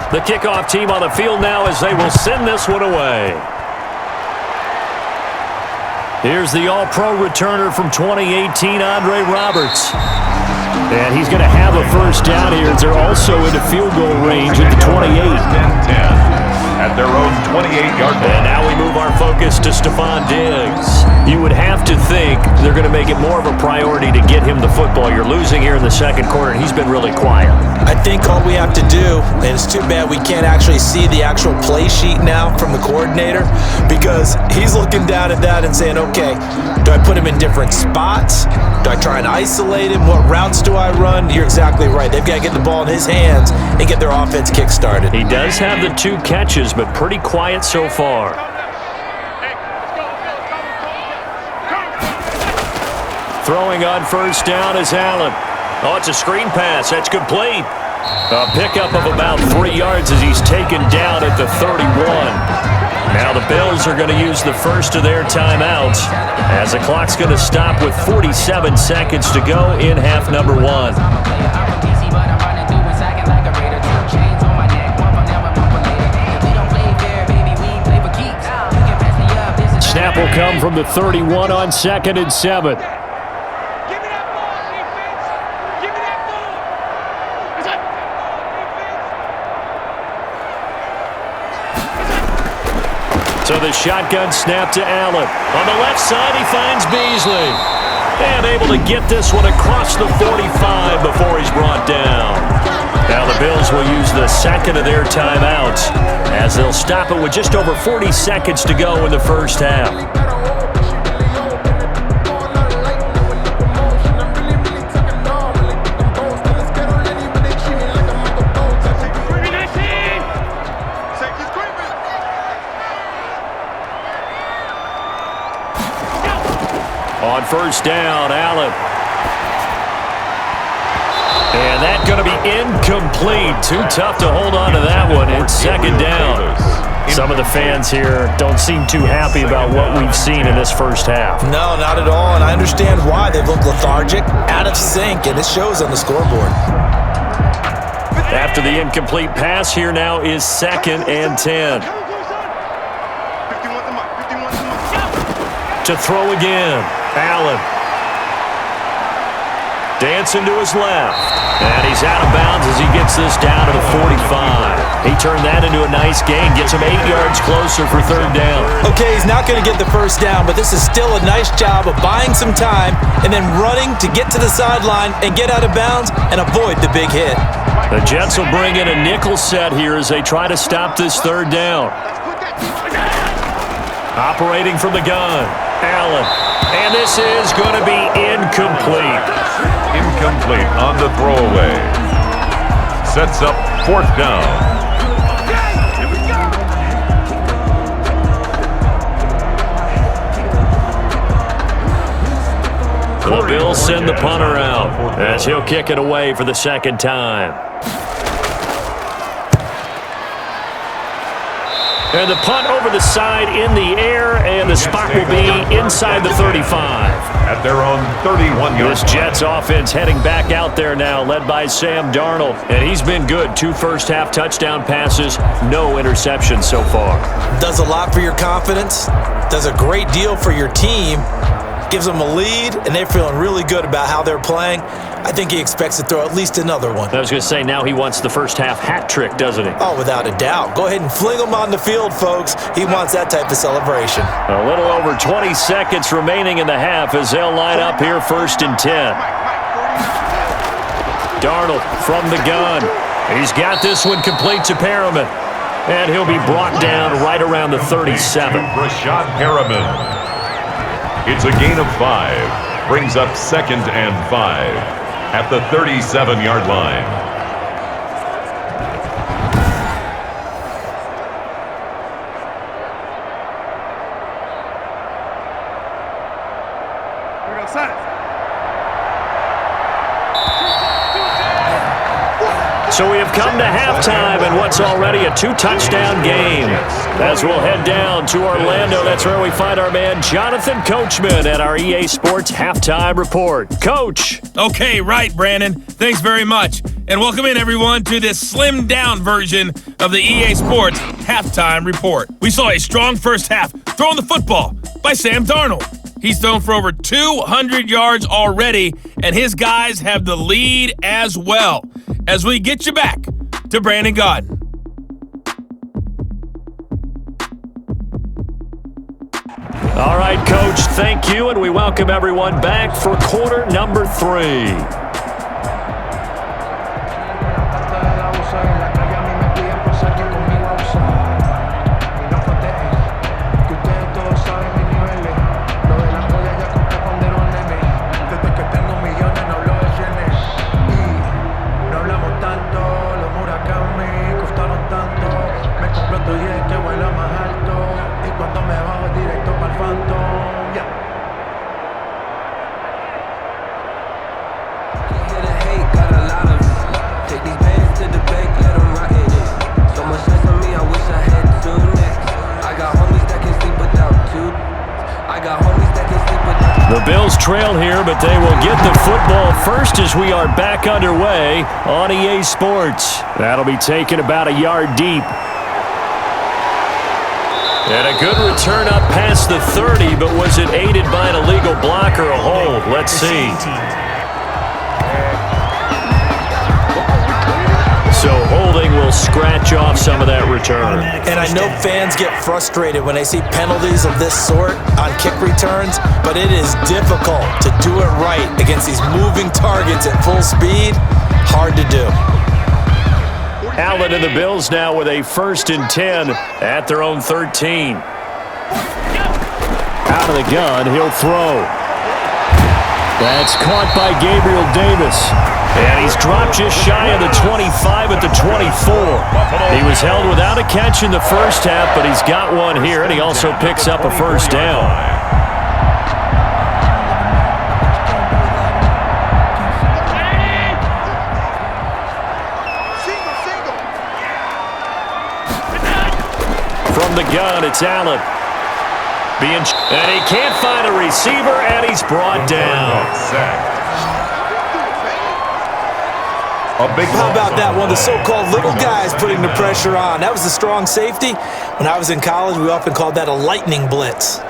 The kickoff team on the field now as they will send this one away. Here's the All-Pro returner from 2018, Andre Roberts. And he's going to have a first down here as they're also into field goal range at the 28. At their own 28-yard line. And now we move our focus to Stephon Diggs. You would have to think they're going to make it more of a priority to get him the football. You're losing here in the second quarter, and he's been really quiet. I think all we have to do, and it's too bad we can't actually see the actual play sheet now from the coordinator, because he's looking down at that and saying, okay, do I put him in different spots? Do I try and isolate him? What routes do I run? You're exactly right. They've got to get the ball in his hands and get their offense kick-started. He does have the 2 catches, but pretty quiet so far. Throwing on first down is Allen. Oh, it's a screen pass. That's complete. A pickup of about 3 yards as he's taken down at the 31. Now the Bills are going to use the first of their timeouts as the clock's going to stop with 47 seconds to go in half number 1. Snap will come from the 31 on 2nd and 7. So the shotgun snap to Allen. On the left side, he finds Beasley. And able to get this one across the 45 before he's brought down. Now the Bills will use the second of their timeouts as they'll stop it with just over 40 seconds to go in the first half. On first down, Allen. And that's going to be incomplete. Too tough to hold on to that one. It's second down. Some of the fans here don't seem too happy about what we've seen in this first half. No, not at all, and I understand why. They look lethargic, out of sync, and it shows on the scoreboard. After the incomplete pass, here now is 2nd and 10. To throw again, Allen. Dancing to his left. And he's out of bounds as he gets this down to the 45. He turned that into a nice gain, gets him 8 yards closer for third down. Okay, he's not going to get the first down, but this is still a nice job of buying some time and then running to get to the sideline and get out of bounds and avoid the big hit. The Jets will bring in a nickel set here as they try to stop this third down. Operating from the gun, Allen. And this is going to be incomplete. Incomplete on the throwaway. Sets up 4th down. The Bills send the punter out as he'll kick it away for the second time. And the punt over the side in the air, and the spot will be inside the 35. At their own 31-yard This Jets offense heading back out there now, led by Sam Darnold. And he's been good. 2 first-half touchdown passes, no interceptions so far. Does a lot for your confidence, does a great deal for your team, gives them a lead, and they're feeling really good about how they're playing. I think he expects to throw at least another one. I was going to say, now he wants the first-half hat trick, doesn't he? Oh, without a doubt. Go ahead and fling him on the field, folks. He wants that type of celebration. A little over 20 seconds remaining in the half as they'll line up here 1st and 10. Darnold from the gun. He's got this one complete to Perriman. And he'll be brought down right around the 37. Rashad Perriman. It's a gain of 5. Brings up 2nd and 5 at the 37-yard line. So we have come to halftime in what's already a 2-touchdown game. As we'll head down to Orlando, that's where we find our man Jonathan Coachman at our EA Sports Halftime Report. Coach. Okay, right, Brandon. Thanks very much. And welcome in, everyone, to this slimmed-down version of the EA Sports Halftime Report. We saw a strong first half throwing the football by Sam Darnold. He's thrown for over 200 yards already, and his guys have the lead as well. As we get you back to Brandon Godden. All right, Coach, thank you, and we welcome everyone back for quarter number 3. The Bills trail here, but they will get the football first as we are back underway on EA Sports. That'll be taken about a yard deep. And a good return up past the 30, but was it aided by an illegal block or a hold? Let's see. So holding will scratch off some of that return. And I know fans get frustrated when they see penalties of this sort on kick returns, but it is difficult to do it right against these moving targets at full speed. Hard to do. Allen and the Bills now with a 1st and 10 at their own 13. Out of the gun, he'll throw. That's caught by Gabriel Davis. And he's dropped just shy of the 25 at the 24. He was held without a catch in the first half, but he's got one here, and he also picks up a first down. From the gun, it's Allen. And he can't find a receiver, and he's brought down. How about that? One of the so-called little guys putting the pressure on. That was the strong safety. When I was in college, we often called that a lightning blitz.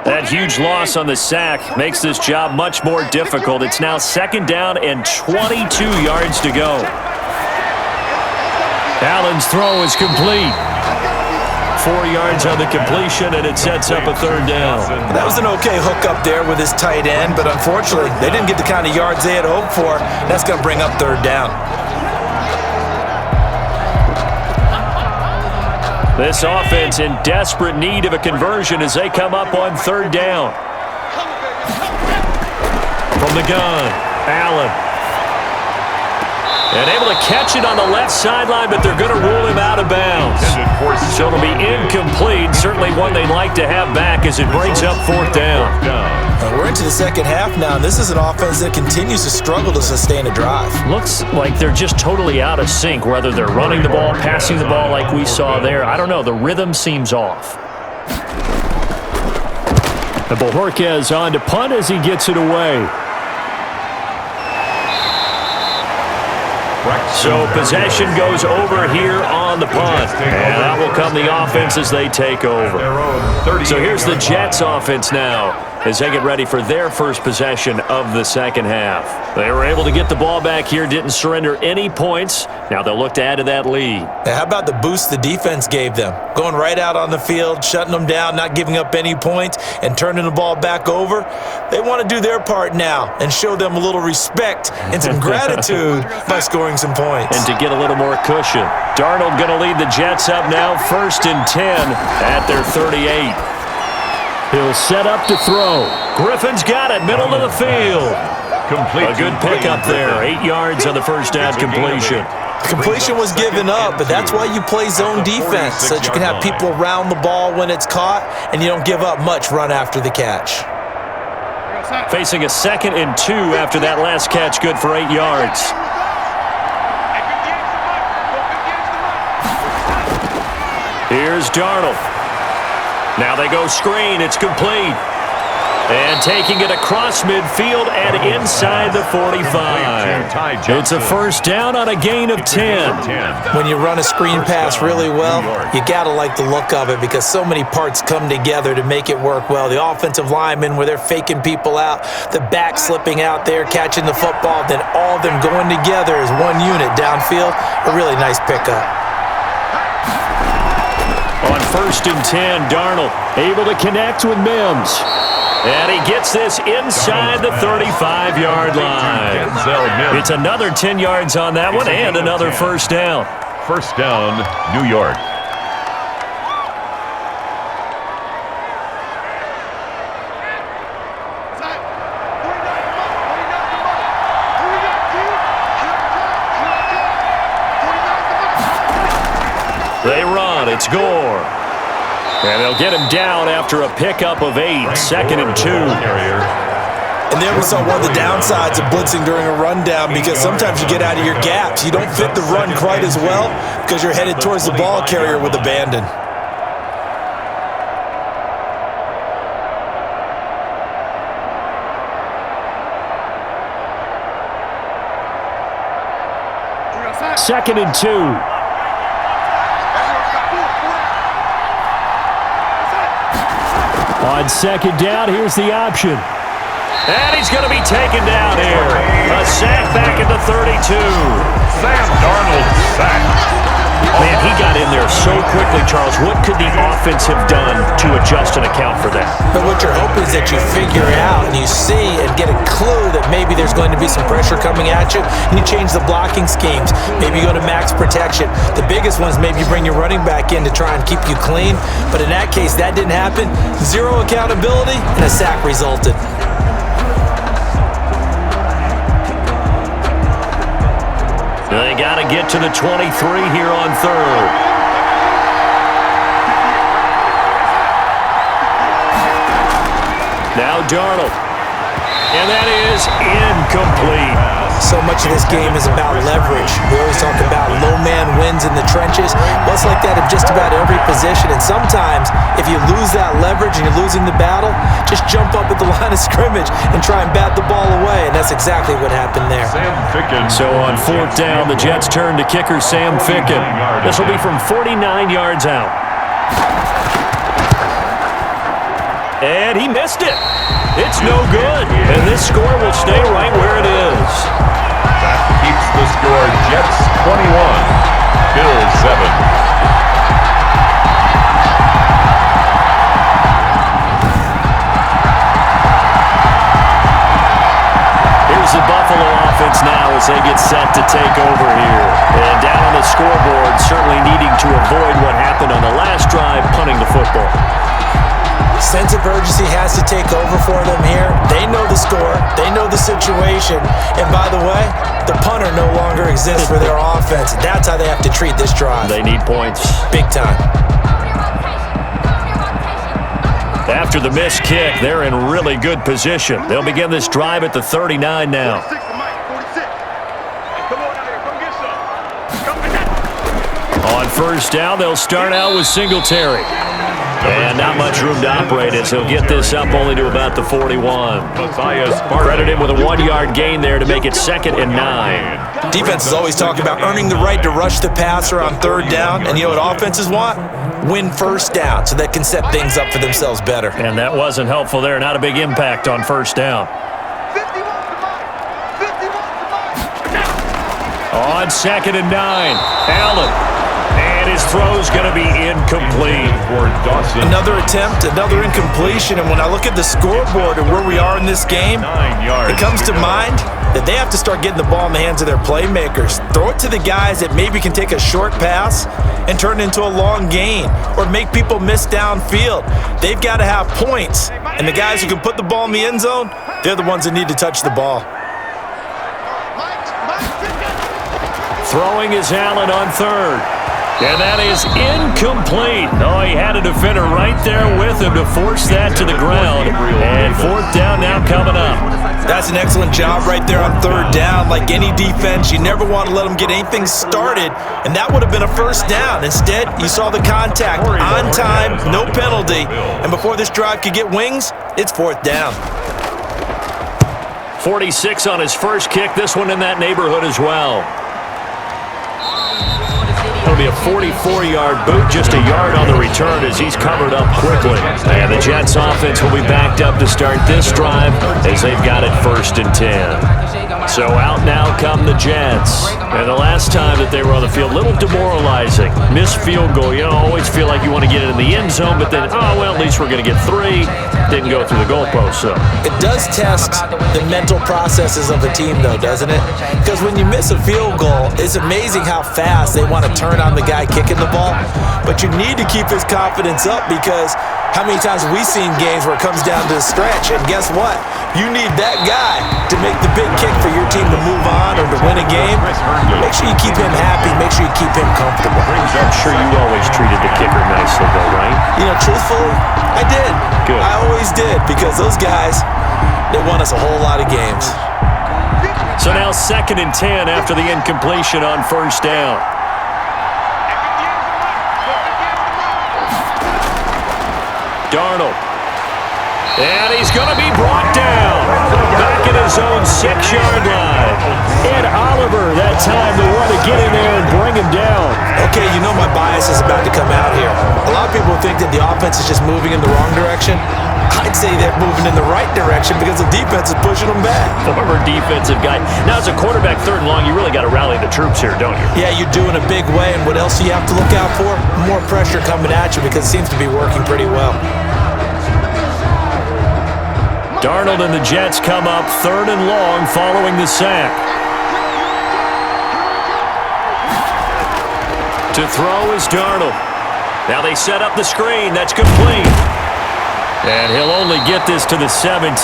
That huge loss on the sack makes this job much more difficult. It's now 2nd down and 22 yards to go. Allen's throw is complete. 4 yards on the completion, and it sets up a 3rd down. That was an okay hook up there with his tight end, but unfortunately, they didn't get the kind of yards they had hoped for. That's going to bring up 3rd down. This offense in desperate need of a conversion as they come up on 3rd down. From the gun, Allen. And able to catch it on the left sideline, but they're going to rule him out of bounds. So it'll be incomplete. Certainly one they'd like to have back as it brings up 4th down. We're into the second half now, and this is an offense that continues to struggle to sustain a drive. Looks like they're just totally out of sync, whether they're running the ball, passing the ball like we saw there. I don't know. The rhythm seems off. And Bojorquez on to punt as he gets it away. So possession goes over here on the punt. And that will come the offense as they take over. So here's the Jets offense now as they get ready for their first possession of the second half. They were able to get the ball back here, didn't surrender any points. Now they'll look to add to that lead. Now, how about the boost the defense gave them? Going right out on the field, shutting them down, not giving up any points, and turning the ball back over. They want to do their part now and show them a little respect and some gratitude by scoring some points. And to get a little more cushion. Darnold going to lead the Jets up now, 1st and 10 at their 38. He'll set up to throw. Griffin's got it, middle of the field. A good pickup there, 8 yards on the first down completion. Completion was given up, but that's why you play zone defense, so that you can have people around the ball when it's caught, and you don't give up much run after the catch. Facing a 2nd and 2 after that last catch, good for 8 yards. Here's Darnold. Now they go screen. It's complete. And taking it across midfield and inside the 45. It's a 1st down on a gain of 10. When you run a screen pass really well, you got to like the look of it because so many parts come together to make it work well. The offensive linemen where they're faking people out, the back slipping out there, catching the football, then all of them going together as one unit downfield. A really nice pickup. On 1st and 10, Darnold able to connect with Mims. And he gets this inside the 35-yard line. It's another 10 yards on that one and another 1st down. 1st down, New York. They run. It's Gore. And they'll get him down after a pickup of 8, 2nd and 2. And there we saw one of the downsides of blitzing during a rundown because sometimes you get out of your gaps. You don't fit the run quite as well because you're headed towards the ball carrier with abandon. Second and 2. On 2nd down, here's the option. And he's going to be taken down here. A sack back at the 32. Sam Darnold sacked. Man, he got in there so quickly, Charles. What could the offense have done to adjust and account for that? But what you're hoping is that you figure out and you see and get a clue that maybe there's going to be some pressure coming at you, and you change the blocking schemes. Maybe you go to max protection. The biggest one is maybe you bring your running back in to try and keep you clean. But in that case, that didn't happen. Zero accountability, and a sack resulted. got to get to the 23 here on third. Now Darnold. And that is incomplete. So much of this game is about leverage. We always talk about low man wins in the trenches. Well, it's like that in just about every position. And sometimes, if you lose that leverage and you're losing the battle, just jump up at the line of scrimmage and try and bat the ball away. And that's exactly what happened there. So on fourth down, the Jets turn to kicker Sam Ficken. This will be from 49 yards out. And he missed it. It's no good. And this score will stay right where it is. That keeps the score Jets 21, Bills 7. Here's the Buffalo offense now as they get set to take over here. And down on the scoreboard, certainly needing to avoid what happened on the last drive, punting the football. Sense of urgency has to take over for them here. They know the score. They know the situation. And by the way, the punter no longer exists for their offense. That's how they have to treat this drive. They need points. Big time. After the missed kick, they're in really good position. They'll begin this drive at the 39 now. On first down, they'll start out with Singletary. And not much room to operate as he'll get this up only to about the 41. Credit him with a 1-yard gain there to make it 2nd and 9. Defenses always talk about earning the right to rush the passer on third down. And you know what offenses want? Win first down so they can set things up for themselves better. And that wasn't helpful there. Not a big impact on first down. On 2nd and 9, Allen. And his throw's going to be incomplete. Another attempt, another incompletion. And when I look at the scoreboard and where we are in this game, it comes to mind that they have to start getting the ball in the hands of their playmakers. Throw it to the guys that maybe can take a short pass and turn it into a long gain or make people miss downfield. They've got to have points. And the guys who can put the ball in the end zone, they're the ones that need to touch the ball. Throwing is Allen on third. And that is incomplete. Oh, he had a defender right there with him to force that to the ground. And fourth down now coming up. That's an excellent job right there on third down. Like any defense, you never want to let them get anything started. And that would have been a first down. Instead, you saw the contact on time, no penalty. And before this drive could get wings, it's fourth down. 46 on his first kick. This one in that neighborhood as well. It'll be a 44-yard boot, just a yard on the return as he's covered up quickly. And the Jets offense will be backed up to start this drive as they've got it 1st and 10. So out now come the Jets. And the last time that they were on the field, a little demoralizing. Missed field goal. You always feel like you want to get it in the end zone, but then, oh, well, at least we're going to get 3. Didn't go through the goalpost, so. It does test the mental processes of a team, though, doesn't it? Because when you miss a field goal, it's amazing how fast they want to turn on the guy kicking the ball. But you need to keep his confidence up because how many times have we seen games where it comes down to the stretch, and guess what? You need that guy to make the big kick for your team to move on or to win a game. Make sure you keep him happy. Make sure you keep him comfortable. I'm sure you always treated the kicker nicely, though, right? You know, truthfully, I did. Good. I always did because those guys, they won us a whole lot of games. So now 2nd and 10 after the incompletion on first down. Darnold. And he's going to be brought down. Back at his own 6-yard line. Ed Oliver that time the one to get in there and bring him down. Okay, you know my bias is about to come out here. A lot of people think that the offense is just moving in the wrong direction. I'd say they're moving in the right direction because the defense is pushing them back. Former defensive guy. Now, as a quarterback, 3rd and long, you really got to rally the troops here, don't you? Yeah, you do in a big way. And what else do you have to look out for? More pressure coming at you because it seems to be working pretty well. Darnold and the Jets come up 3rd and long following the sack. To throw is Darnold. Now they set up the screen. That's complete. And he'll only get this to the 17,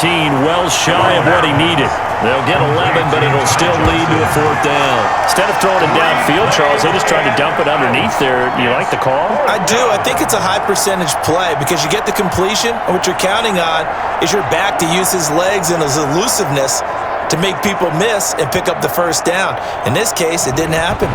well shy of what he needed. They'll get 11, but it'll still lead to a 4th down. Instead of throwing it downfield, Charles, they just tried to dump it underneath there. Do you like the call? I do. I think it's a high-percentage play because you get the completion, and what you're counting on is your back to use his legs and his elusiveness to make people miss and pick up the 1st down. In this case, it didn't happen.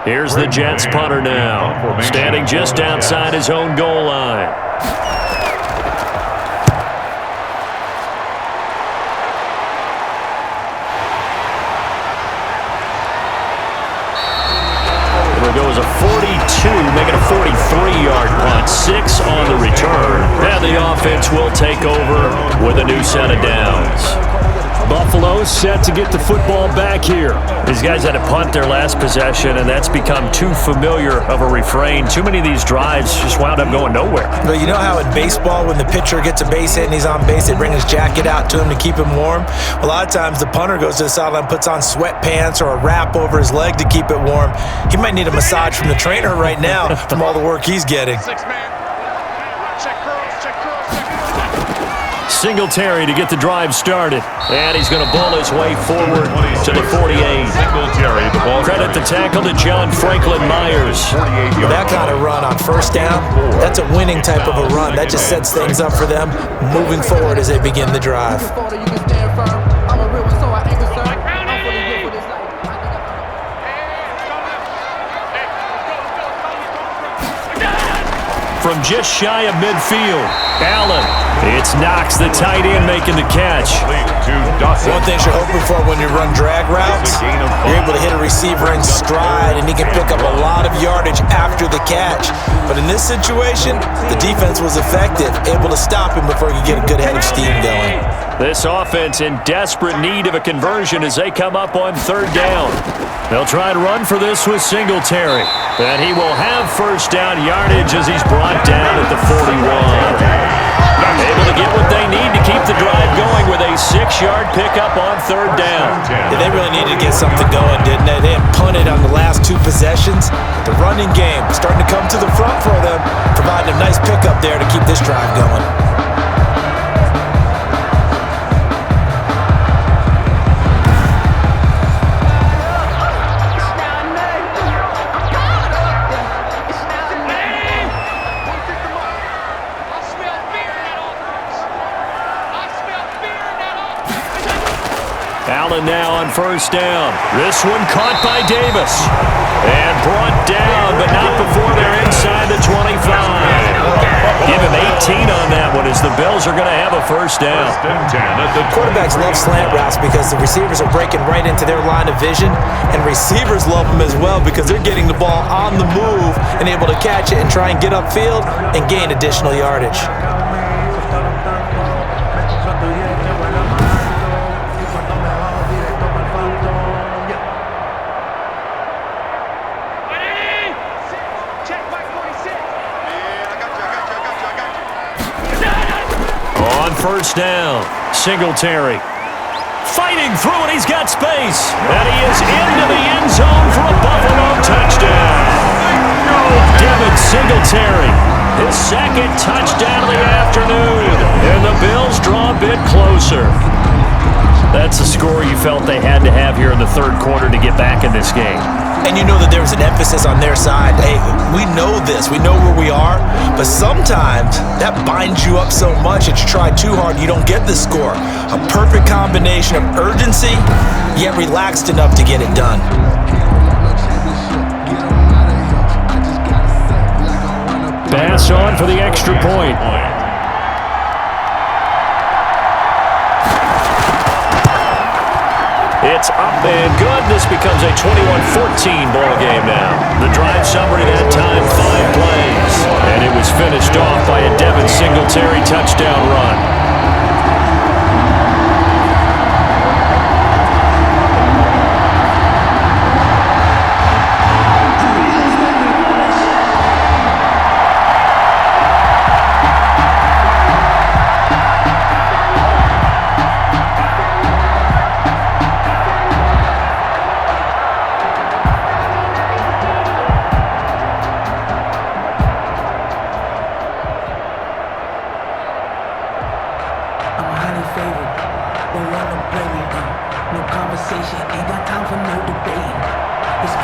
Here's the Jets punter now, standing just outside his own goal line. It'll go as a 42, making a 43-yard punt, 6 on the return. And the offense will take over with a new set of downs. Buffalo set to get the football back here. These guys had to punt their last possession, and that's become too familiar of a refrain. Too many of these drives just wound up going nowhere. But you know how in baseball, when the pitcher gets a base hit and he's on base, they bring his jacket out to him to keep him warm? A lot of times the punter goes to the sideline, puts on sweatpants or a wrap over his leg to keep it warm. He might need a massage from the trainer right now from all the work he's getting. Singletary to get the drive started. And he's going to bull his way forward to the 48. Singletary, the ball. Credit the tackle to John Franklin Myers. That kind of run on 1st down, that's a winning type of a run. That just sets things up for them moving forward as they begin the drive. From just shy of midfield, Allen. It's Knox, the tight end, making the catch. One thing you're hoping for when you run drag routes, you're able to hit a receiver in stride, and he can pick up a lot of yardage after the catch. But in this situation, the defense was effective, able to stop him before he could get a good head of steam going. This offense in desperate need of a conversion as they come up on 3rd down. They'll try and run for this with Singletary. And he will have 1st down yardage as he's brought down at the 41. Able to get what they need to keep the drive going with a 6-yard pickup on 3rd down. Yeah, they really needed to get something going, didn't they? They had punted on the last 2 possessions. The running game starting to come to the front for them, providing a nice pickup there to keep this drive going. Allen now on 1st down. This one caught by Davis. And brought down, but not before they're inside the 25. Give him 18 on that one as the Bills are going to have a 1st down. Quarterbacks love slant routes because the receivers are breaking right into their line of vision, and receivers love them as well because they're getting the ball on the move and able to catch it and try and get upfield and gain additional yardage. On 1st down, Singletary fighting through and he's got space. And he is into the end zone for a Buffalo touchdown. Devin Singletary, his 2nd touchdown of the afternoon. And the Bills draw a bit closer. That's the score you felt they had to have here in the 3rd quarter to get back in this game. And you know that there was an emphasis on their side. Hey, we know this. We know where we are. But sometimes that binds you up so much that you try too hard, you don't get the score. A perfect combination of urgency, yet relaxed enough to get it done. Pass on for the extra point. It's up and good. This becomes a 21-14 ball game now. The drive summary that time, 5 plays. And it was finished off by a Devin Singletary touchdown run.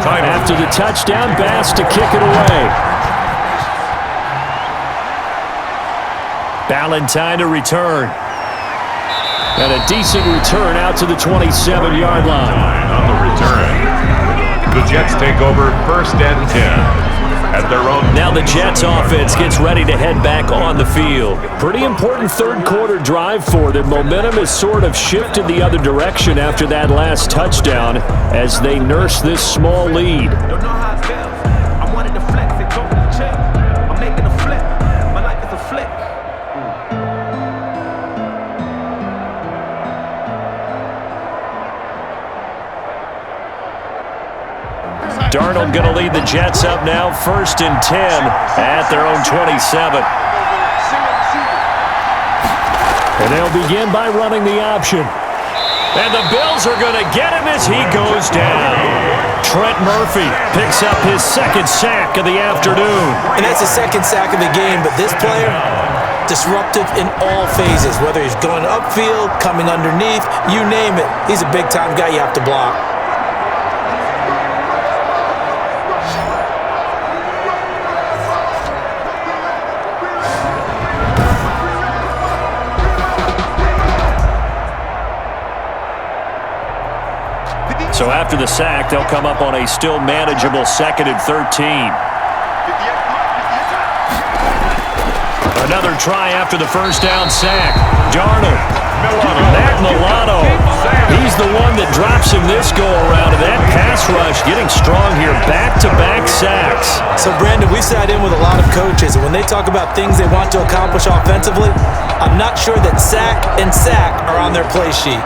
Time After the touchdown, Bass to kick it away. Ballantyne to return. And a decent return out to the 27-yard line. on the return. The Jets take over 1st and 10 at their own. Now the Jets offense gets ready to head back on the field. Pretty important third quarter drive for them. Momentum has sort of shifted the other direction after that last touchdown as they nurse this small lead. Don't know how it feels. I wanted to flex and go to the check. I'm making a flip. My life is a flick. Darnold going to lead the Jets up now, 1st and 10 at their own 27. And they'll begin by running the option. And the Bills are going to get him as he goes down. Trent Murphy picks up his 2nd sack of the afternoon. And that's the 2nd sack of the game, but this player, disruptive in all phases, whether he's going upfield, coming underneath, you name it. He's a big-time guy you have to block. So after the sack, they'll come up on a still manageable 2nd and 13. Another try after the 1st down sack. Darnold. Matt Milano. He's the one that drops him this go-around. And that pass rush getting strong here. Back-to-back sacks. So, Brandon, we sat in with a lot of coaches, and when they talk about things they want to accomplish offensively, I'm not sure that sack and sack are on their play sheet.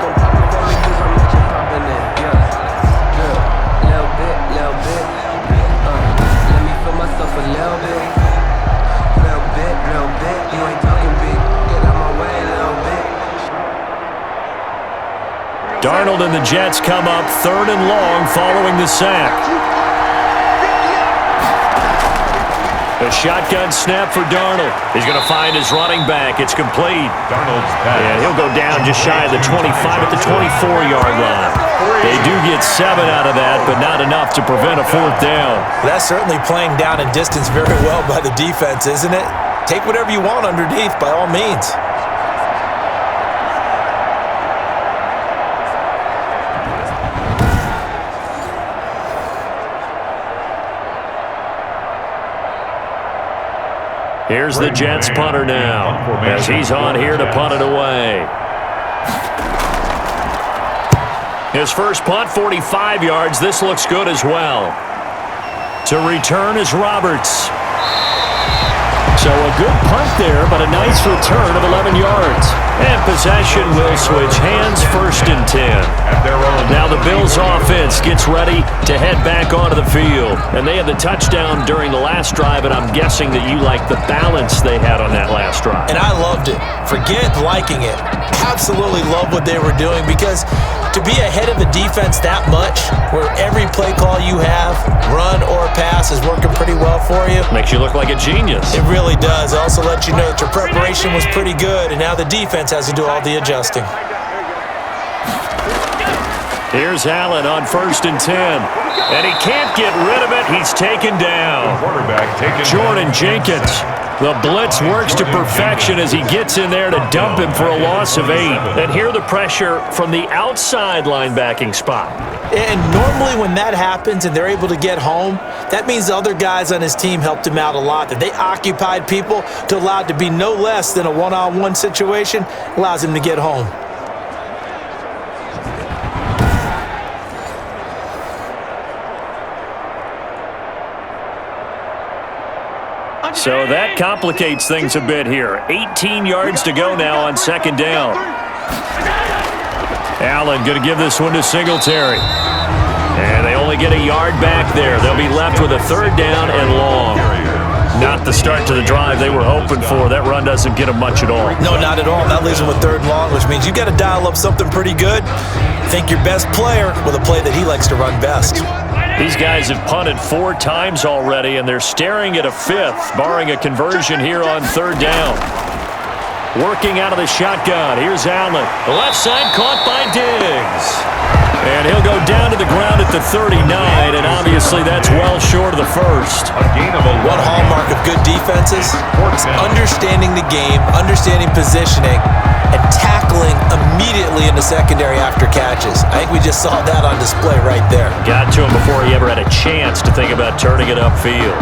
Darnold and the Jets come up 3rd and long following the sack. A shotgun snap for Darnold. He's going to find his running back. It's complete. Darnold's pass. And he'll go down just shy of the 25 at the 24-yard line. They do get 7 out of that, but not enough to prevent a 4th down. That's certainly playing down and distance very well by the defense, isn't it? Take whatever you want underneath, by all means. Here's the Jets punter now, as he's on here to punt it away. His first punt, 45 yards. This looks good as well. To return is Roberts. So a good punt there, but a nice return of 11 yards. And possession will switch hands, 1st and 10. Now the Bills offense gets ready to head back onto the field. And they had the touchdown during the last drive, and I'm guessing that you like the balance they had on that last drive. And I loved it. Forget liking it. Absolutely love what they were doing, because to be ahead of the defense that much, where every play call you have, run or pass, is working pretty well for you. Makes you look like a genius. It really does. It also lets you know that your preparation was pretty good, and now the defense has to do all the adjusting. Here's Allen on 1st and 10. And he can't get rid of it. He's taken down. Quarterback taken Jordan Jenkins. The blitz works to perfection as he gets in there to dump him for a loss of 8. And here the pressure from the outside linebacking spot. And normally when that happens and they're able to get home, that means the other guys on his team helped him out a lot. That they occupied people to allow it to be no less than a one-on-one situation, allows him to get home. So that complicates things a bit here. 18 yards to go now on 2nd down. Allen going to give this one to Singletary. And they only get a yard back there. They'll be left with a 3rd down and long. Not the start to the drive they were hoping for. That run doesn't get them much at all. No, not at all. That leaves them with 3rd and long, which means you got to dial up something pretty good. Think your best player with a play that he likes to run best. These guys have punted 4 times already, and they're staring at a 5th, barring a conversion here on 3rd down. Working out of the shotgun. Here's Allen. The left side caught by Diggs. And he'll go down to the ground at the 39, and obviously that's well short of the first. One hallmark of good defenses is understanding the game, understanding positioning, and tackling immediately in the secondary after catches. I think we just saw that on display right there. Got to him before he ever had a chance to think about turning it upfield.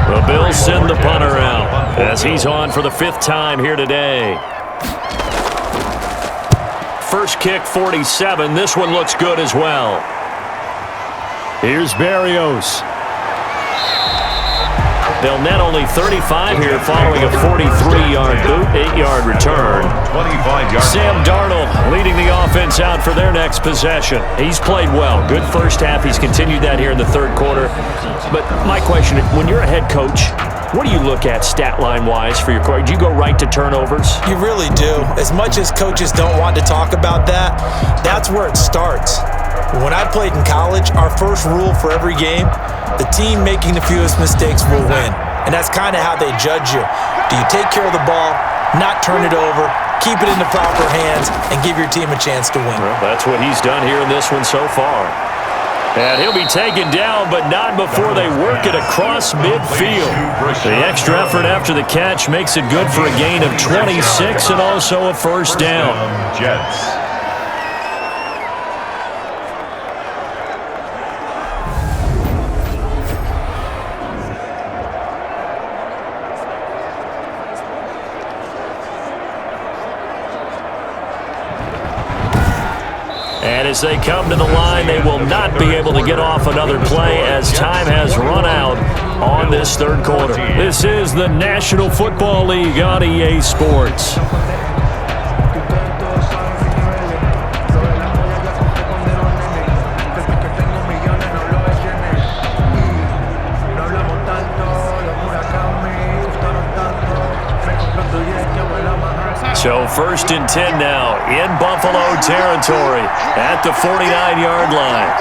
The Bills send the punter out as he's on for the 5th time here today. First kick, 47. This one looks good as well. Here's Berrios. They'll net only 35 here following a 43-yard boot, 8-yard return. Sam Darnold leading the offense out for their next possession. He's played well. Good first half. He's continued that here in the 3rd quarter. But my question, when you're a head coach, what do you look at stat line-wise for your quarterback? Do you go right to turnovers? You really do. As much as coaches don't want to talk about that, that's where it starts. When I played in college, our first rule for every game, the team making the fewest mistakes will win. And that's kind of how they judge you. Do you take care of the ball, not turn it over, keep it in the proper hands, and give your team a chance to win? Well, that's what he's done here in this one so far. And he'll be taken down, but not before they work it across midfield. The extra effort after the catch makes it good for a gain of 26 and also a first down. Jets. And as they come to the line, they will not be able to get off another play as time has run out on this 3rd quarter. This is the National Football League on EA Sports. So 1st and 10 now in Buffalo territory at the 49-yard line.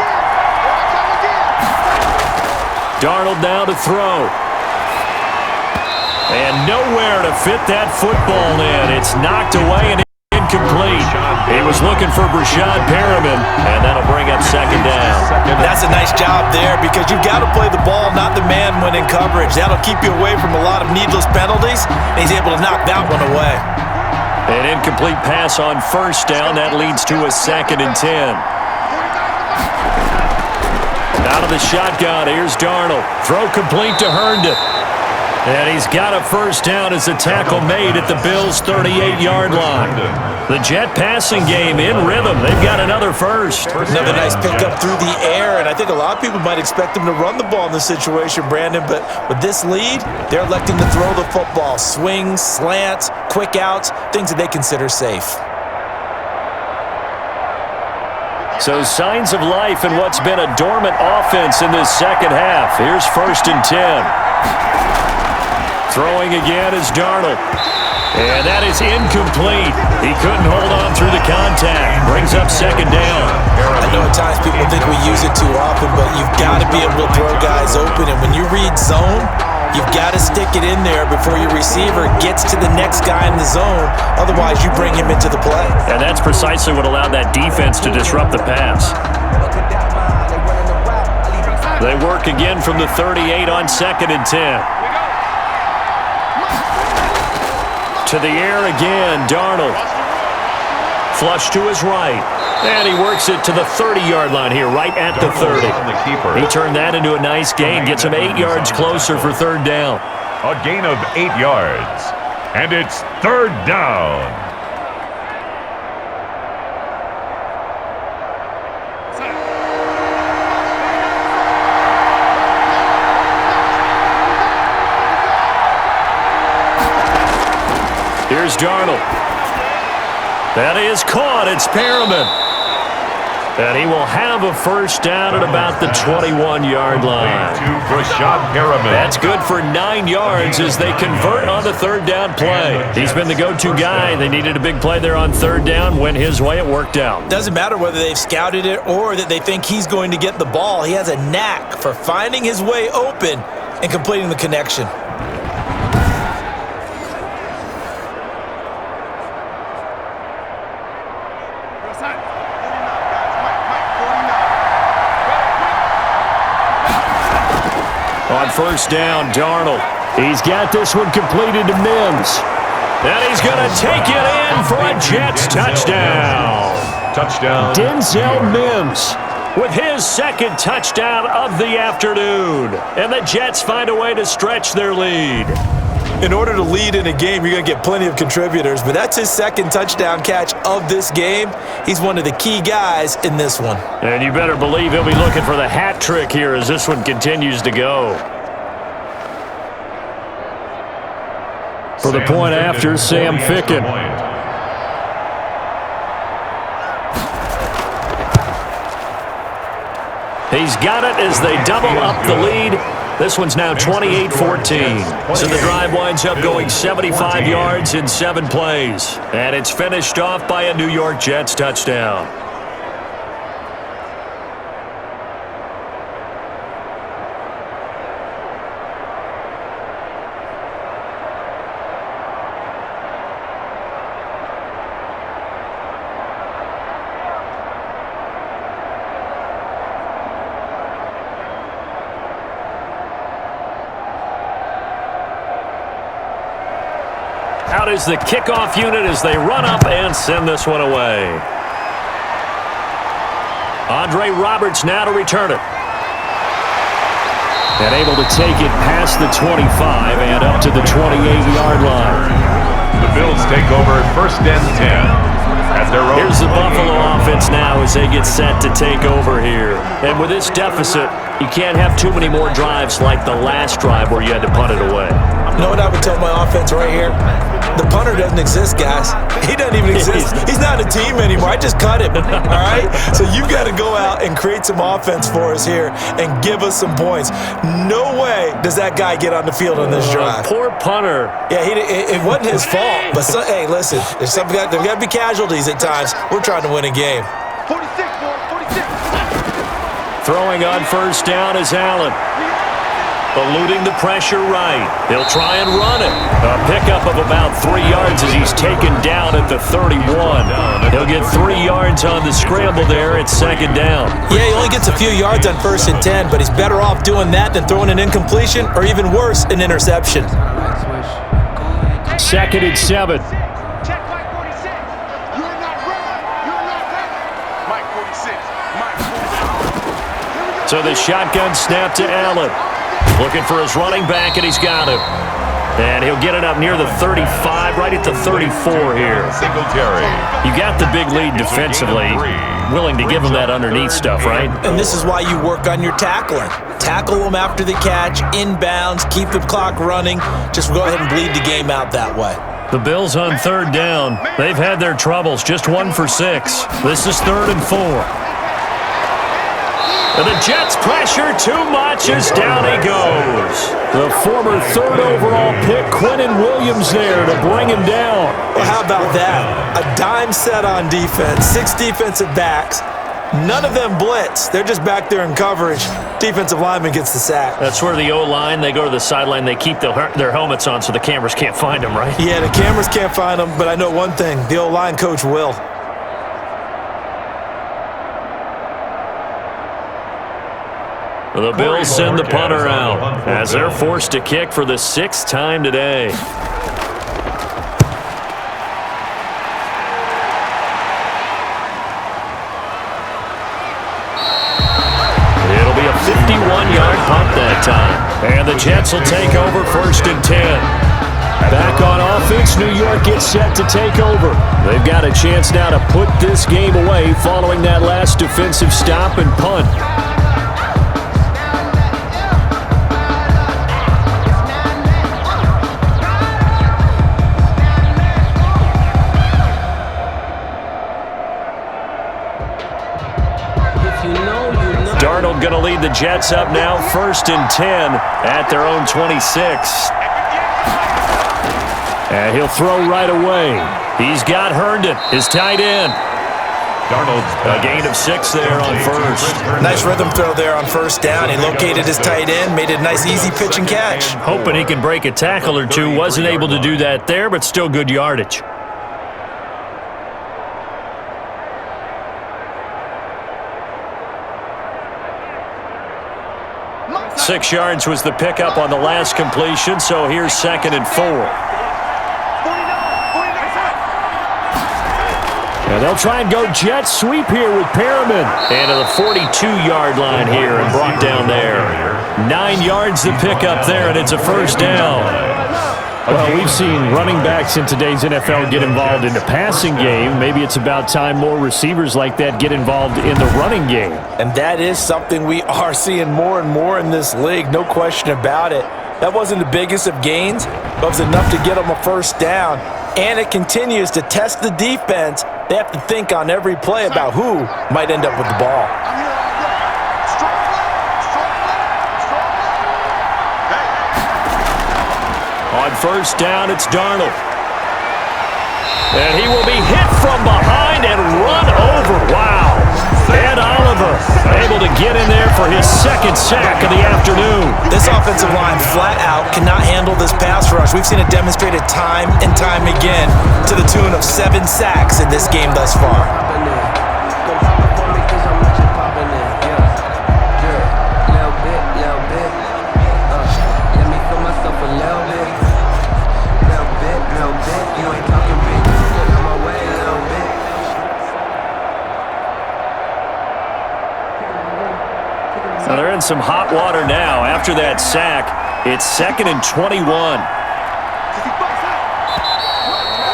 Darnold now to throw. And nowhere to fit that football in. It's knocked away and incomplete. He was looking for Brashad Perriman, and that'll bring up 2nd down. That's a nice job there because you've got to play the ball, not the man when in coverage. That'll keep you away from a lot of needless penalties, and he's able to knock that one away. An incomplete pass on 1st down. That leads to a 2nd and 10. Out of the shotgun, here's Darnold. Throw complete to Herndon. And he's got a first down as a tackle made at the Bills' 38-yard line. The Jet passing game in rhythm. They've got another first. Another nice pickup through the air, and I think a lot of people might expect him to run the ball in this situation, Brandon, but with this lead, they're electing to throw the football. Swings, slants, quick outs, things that they consider safe. So signs of life in what's been a dormant offense in this 2nd half. Here's 1st and 10. Throwing again is Darnold. And that is incomplete. He couldn't hold on through the contact. Brings up 2nd down. I know at times people think we use it too often, but you've got to be able to throw guys open. And when you read zone, you've got to stick it in there before your receiver gets to the next guy in the zone. Otherwise, you bring him into the play. And that's precisely what allowed that defense to disrupt the pass. They work again from the 38 on 2nd and 10. To the air again, Darnold. Flush to his right. And he works it to the 30-yard line here, right at the 30. He turned that into a nice gain, gets him 8 yards closer for 3rd down. A gain of 8 yards. And it's 3rd down. Here's Darnold. That is caught. It's Perriman. And he will have a first down at about the 21-yard line. That's good for 9 yards as they convert on the third down play. He's been the go-to guy. They needed a big play there on third down. Went his way. It worked out. Doesn't matter whether they've scouted it or that they think he's going to get the ball. He has a knack for finding his way open and completing the connection. On first down, Darnold. He's got this one completed to Mims. And he's going to take it in for a Jets touchdown. Denzel Mims with his second touchdown of the afternoon. And the Jets find a way to stretch their lead. In order to lead in a game, you're going to get plenty of contributors, but that's his second touchdown catch of this game. He's one of the key guys in this one. And you better believe he'll be looking for the hat trick here as this one continues to go. For the point after, Sam Ficken. He's got it as they double up the lead. This one's now 28-14. So the drive winds up going 75 yards in 7 plays. And it's finished off by a New York Jets touchdown. Out is the kickoff unit as they run up and send this one away. Andre Roberts now to return it. And able to take it past the 25 and up to the 28-yard line. The Bills take over first and 10. Here's the Buffalo offense now as they get set to take over here. And with this deficit, you can't have too many more drives like the last drive where you had to punt it away. You know what I would tell my offense right here? The punter doesn't exist, guys. He doesn't even exist. He's not a team anymore. I just cut him, all right? So you've got to go out and create some offense for us here and give us some points. No way does that guy get on the field on this drive. Poor punter. Yeah, it wasn't his fault. But, hey, listen, there's got to be casualties at times. We're trying to win a game. 46, boy, 46. Throwing on first down is Allen. Eluding the pressure right. He'll try and run it. A pickup of about 3 yards as he's taken down at the 31. He'll get 3 yards on the scramble there at second down. Yeah, he only gets a few yards on first and 10, but he's better off doing that than throwing an incompletion or even worse, an interception. Second and 7. Check Mike 46. You're not ready. You're not ready. Mike 46. Mike 46. So the shotgun snap to Allen. Looking for his running back, and he's got him. And he'll get it up near the 35, right at the 34 here. You got the big lead defensively. Willing to give him that underneath stuff, right? And this is why you work on your tackling. Tackle them after the catch, inbounds, keep the clock running. Just go ahead and bleed the game out that way. The Bills on third down. They've had their troubles, just 1 for 6. This is 3rd and 4. And the Jets pressure too much as down he goes. The former 3rd overall pick, Quinnen Williams, there to bring him down. Well, how about that? A dime set on defense, 6 defensive backs. None of them blitz. They're just back there in coverage. Defensive lineman gets the sack. That's where the O-line, they go to the sideline, they keep their helmets on so the cameras can't find them, right? Yeah, the cameras can't find them, but I know one thing. The O-line coach will. The Bills send the punter out as they're forced to kick for the 6th time today. It'll be a 51-yard punt that time. And the Jets will take over 1st and 10. Back on offense, New York gets set to take over. They've got a chance now to put this game away following that last defensive stop and punt. going to lead the Jets up now, 1st and 10 at their own 26. And he'll throw right away. He's got Herndon, his tight end. A gain of 6 there on first. Nice rhythm throw there on first down. He located his tight end, made it a nice easy pitch and catch. Hoping he can break a tackle or two. Wasn't able to do that there, but still good yardage. 6 yards was the pickup on the last completion, so here's 2nd and 4. And they'll try and go jet sweep here with Perriman. And to the 42-yard line here and brought down there. 9 yards the pickup there, and it's a first down. Well, we've seen running backs in today's NFL get involved in the passing game. Maybe it's about time more receivers like that get involved in the running game. And that is something we are seeing more and more in this league, no question about it. That wasn't the biggest of gains, but it was enough to get them a first down. And it continues to test the defense. They have to think on every play about who might end up with the ball. On first down, it's Darnold. And he will be hit from behind and run over. Wow. Ed Oliver able to get in there for his 2nd sack of the afternoon. This offensive line flat out cannot handle this pass rush. We've seen it demonstrated time and time again to the tune of 7 sacks in this game thus far. Now they're in some hot water now. After that sack, it's 2nd and 21.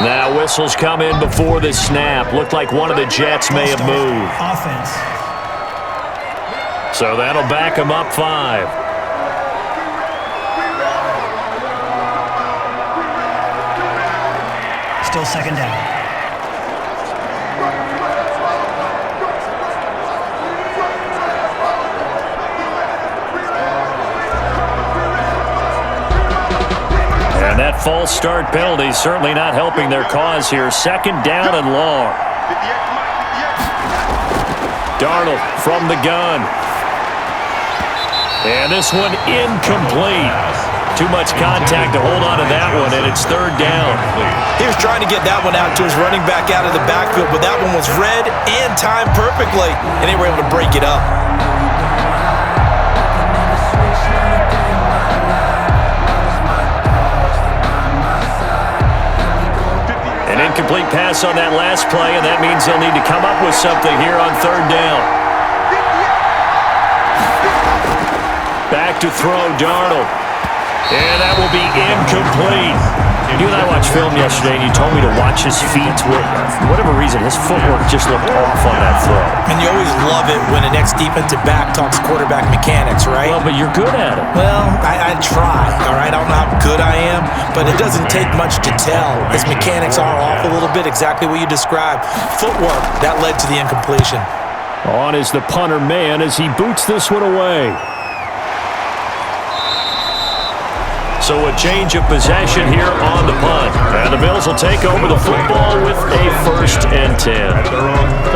Now whistles come in before the snap. Looked like one of the Jets may have moved. Offense. So that'll back them up 5. Still 2nd down. And that false start penalty certainly not helping their cause here. 2nd down and long. Darnold from the gun. And this one incomplete. Too much contact to hold on to that one, and it's 3rd down. He was trying to get that one out to his running back out of the backfield, but that one was read and timed perfectly, and they were able to break it up. An incomplete pass on that last play, and that means they'll need to come up with something here on 3rd down. Back to throw, Darnold. And that will be incomplete. You and I watched film yesterday, and you told me to watch his feet. For whatever reason, his footwork just looked off on that throw. And you always love it when an ex-defensive back talks quarterback mechanics, right? Well, but you're good at it. Well, I try, all right? I don't know how good I am, but it doesn't take much to tell. His mechanics are off a little bit, exactly what you described. Footwork, that led to the incompletion. On is the punter man as he boots this one away. So a change of possession here on the punt. And the Bills will take over the football with a 1st and 10.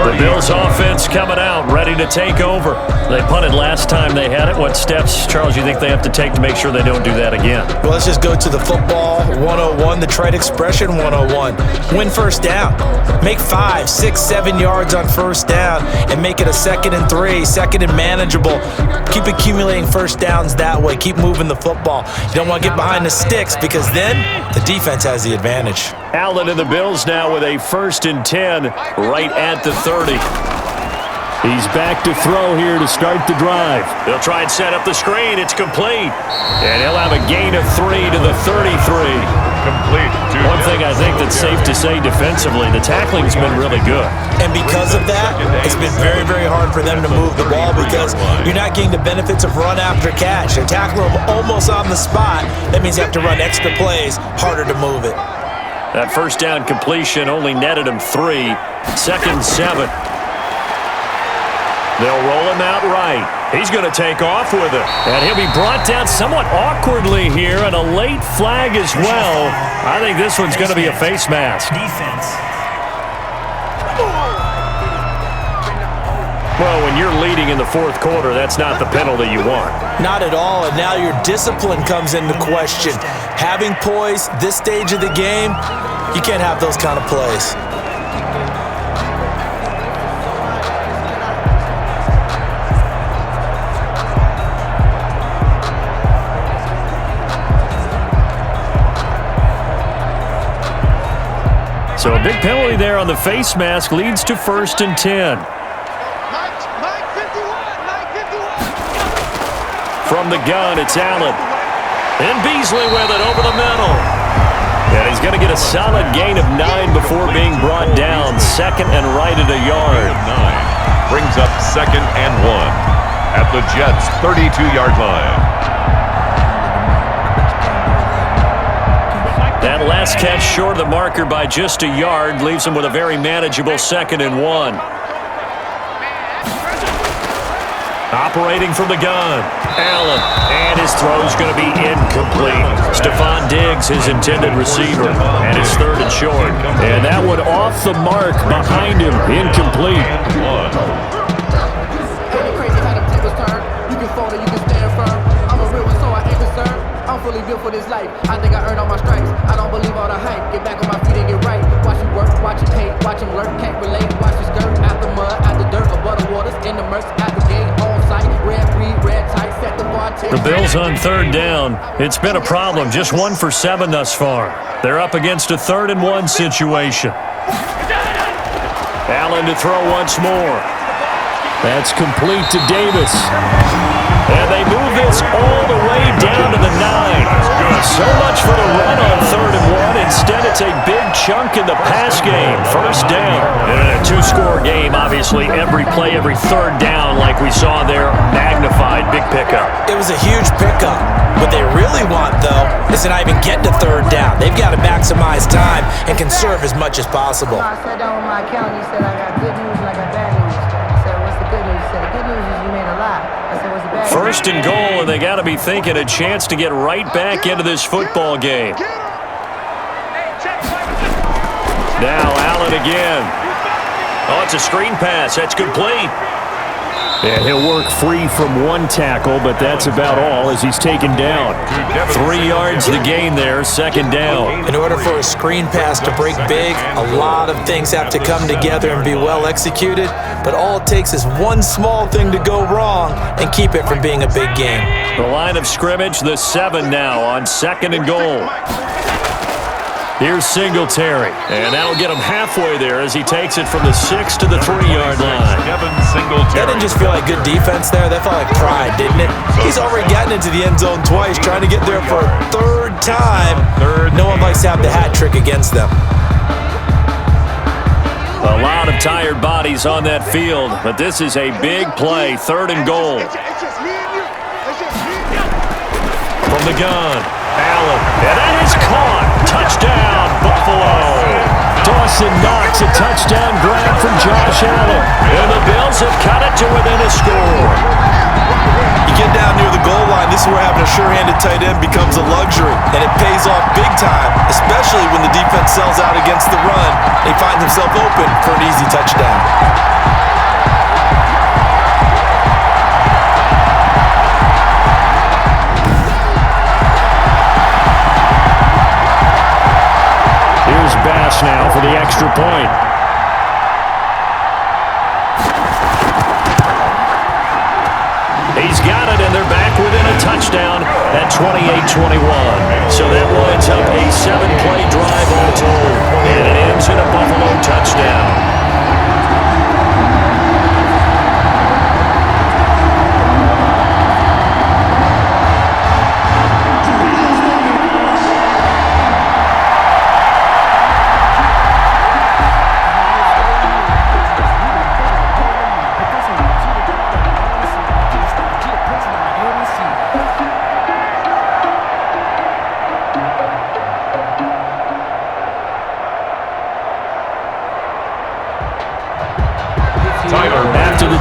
The Bills offense coming out, ready to take over. They punted last time they had it. What steps, Charles, you think they have to take to make sure they don't do that again? Well, let's just go to the football 101, the trite expression 101. Win first down. Make 5, 6, 7 yards on first down and make it a 2nd and 3, 2nd and manageable. Keep accumulating first downs that way. Keep moving the football. You don't want to get behind the sticks because then the defense has the advantage. Allen and the Bills now with a 1st and 10 right at the 30. He's back to throw here to start the drive. They'll try and set up the screen. It's complete. And he'll have a gain of 3 to the 33. Complete. One thing I think that's safe to say defensively, the tackling's been really good. And because of that, it's been very, very hard for them to move the ball because you're not getting the benefits of run after catch. They're tackling them almost on the spot. That means you have to run extra plays, harder to move it. That first down completion only netted him 3. 2nd and 7. They'll roll him out right. He's going to take off with it. And he'll be brought down somewhat awkwardly here, and a late flag as well. I think this one's going to be a face mask. Well, when you're leading in the fourth quarter, that's not the penalty you want. Not at all, and now your discipline comes into question. Having poise this stage of the game, you can't have those kind of plays. So a big penalty there on the face mask leads to 1st and 10. From the gun, it's Allen. And Beasley with it over the middle. And he's going to get a solid gain of 9 before being brought down. 2nd and right at a yard. 9 brings up 2nd and 1 at the Jets' 32-yard line. That last catch short of the marker by just a yard leaves him with a very manageable 2nd and 1. Operating from the gun, Allen, and his throw's going to be incomplete. Stephon Diggs, his intended receiver, and it's 3rd and short. And that one off the mark behind him, incomplete. I'm fully built for this life. I think I earned all my stripes. I don't believe all the hype. Get back on my feet and get right. Watch you work, watch you hate, watch him lurk, can't relate. Watch you skirt out the mud, out the dirt, above the waters, in the murks, at the gate, on site. Red breed, red tight, set the bar. The Bills on 3rd down. It's been a problem. Just 1 for 7 thus far. They're up against a 3rd and 1 situation. Allen to throw once more. That's complete to Davis. And they move this all the way down to the 9. So much for the run on 3rd and 1. Instead, it's a big chunk in the pass game. 1st down. And in a 2-score game, obviously, every play, every 3rd down, like we saw there, magnified. Big pickup. It was a huge pickup. What they really want, though, is to not even get to 3rd down. They've got to maximize time and conserve as much as possible. I sat down with my accountant. He said, I got good news and I got bad news. I said, what's the good news? He said, the good news is you made a lot. I said, what's the bad news? 1st and goal, and they got to be thinking a chance to get right back into this football game. Now Allen again. Oh, it's a screen pass. That's complete. And he'll work free from 1 tackle, but that's about all as he's taken down. 3 yards the gain there, 2nd down. In order for a screen pass to break big, a lot of things have to come together and be well executed, but all it takes is one small thing to go wrong and keep it from being a big game. The line of scrimmage, the 7 now on 2nd and goal. Here's Singletary, and that'll get him halfway there as he takes it from the 6 to the 3-yard line. That didn't just feel like good defense there. That felt like pride, didn't it? He's already gotten into the end zone twice, trying to get there for a 3rd time. No one likes to have the hat trick against them. A lot of tired bodies on that field, but this is a big play, 3rd and goal. From the gun, Allen, and that is caught. Touchdown, Buffalo. Dawson Knox, a touchdown grab from Josh Allen. And the Bills have cut it to within a score. You get down near the goal line, this is where having a sure-handed tight end becomes a luxury, and it pays off big time, especially when the defense sells out against the run. He finds himself open for an easy touchdown. Bass now for the extra point. He's got it, and they're back within a touchdown at 28-21. So that winds up a 7-play drive all told, and it ends in a Buffalo touchdown.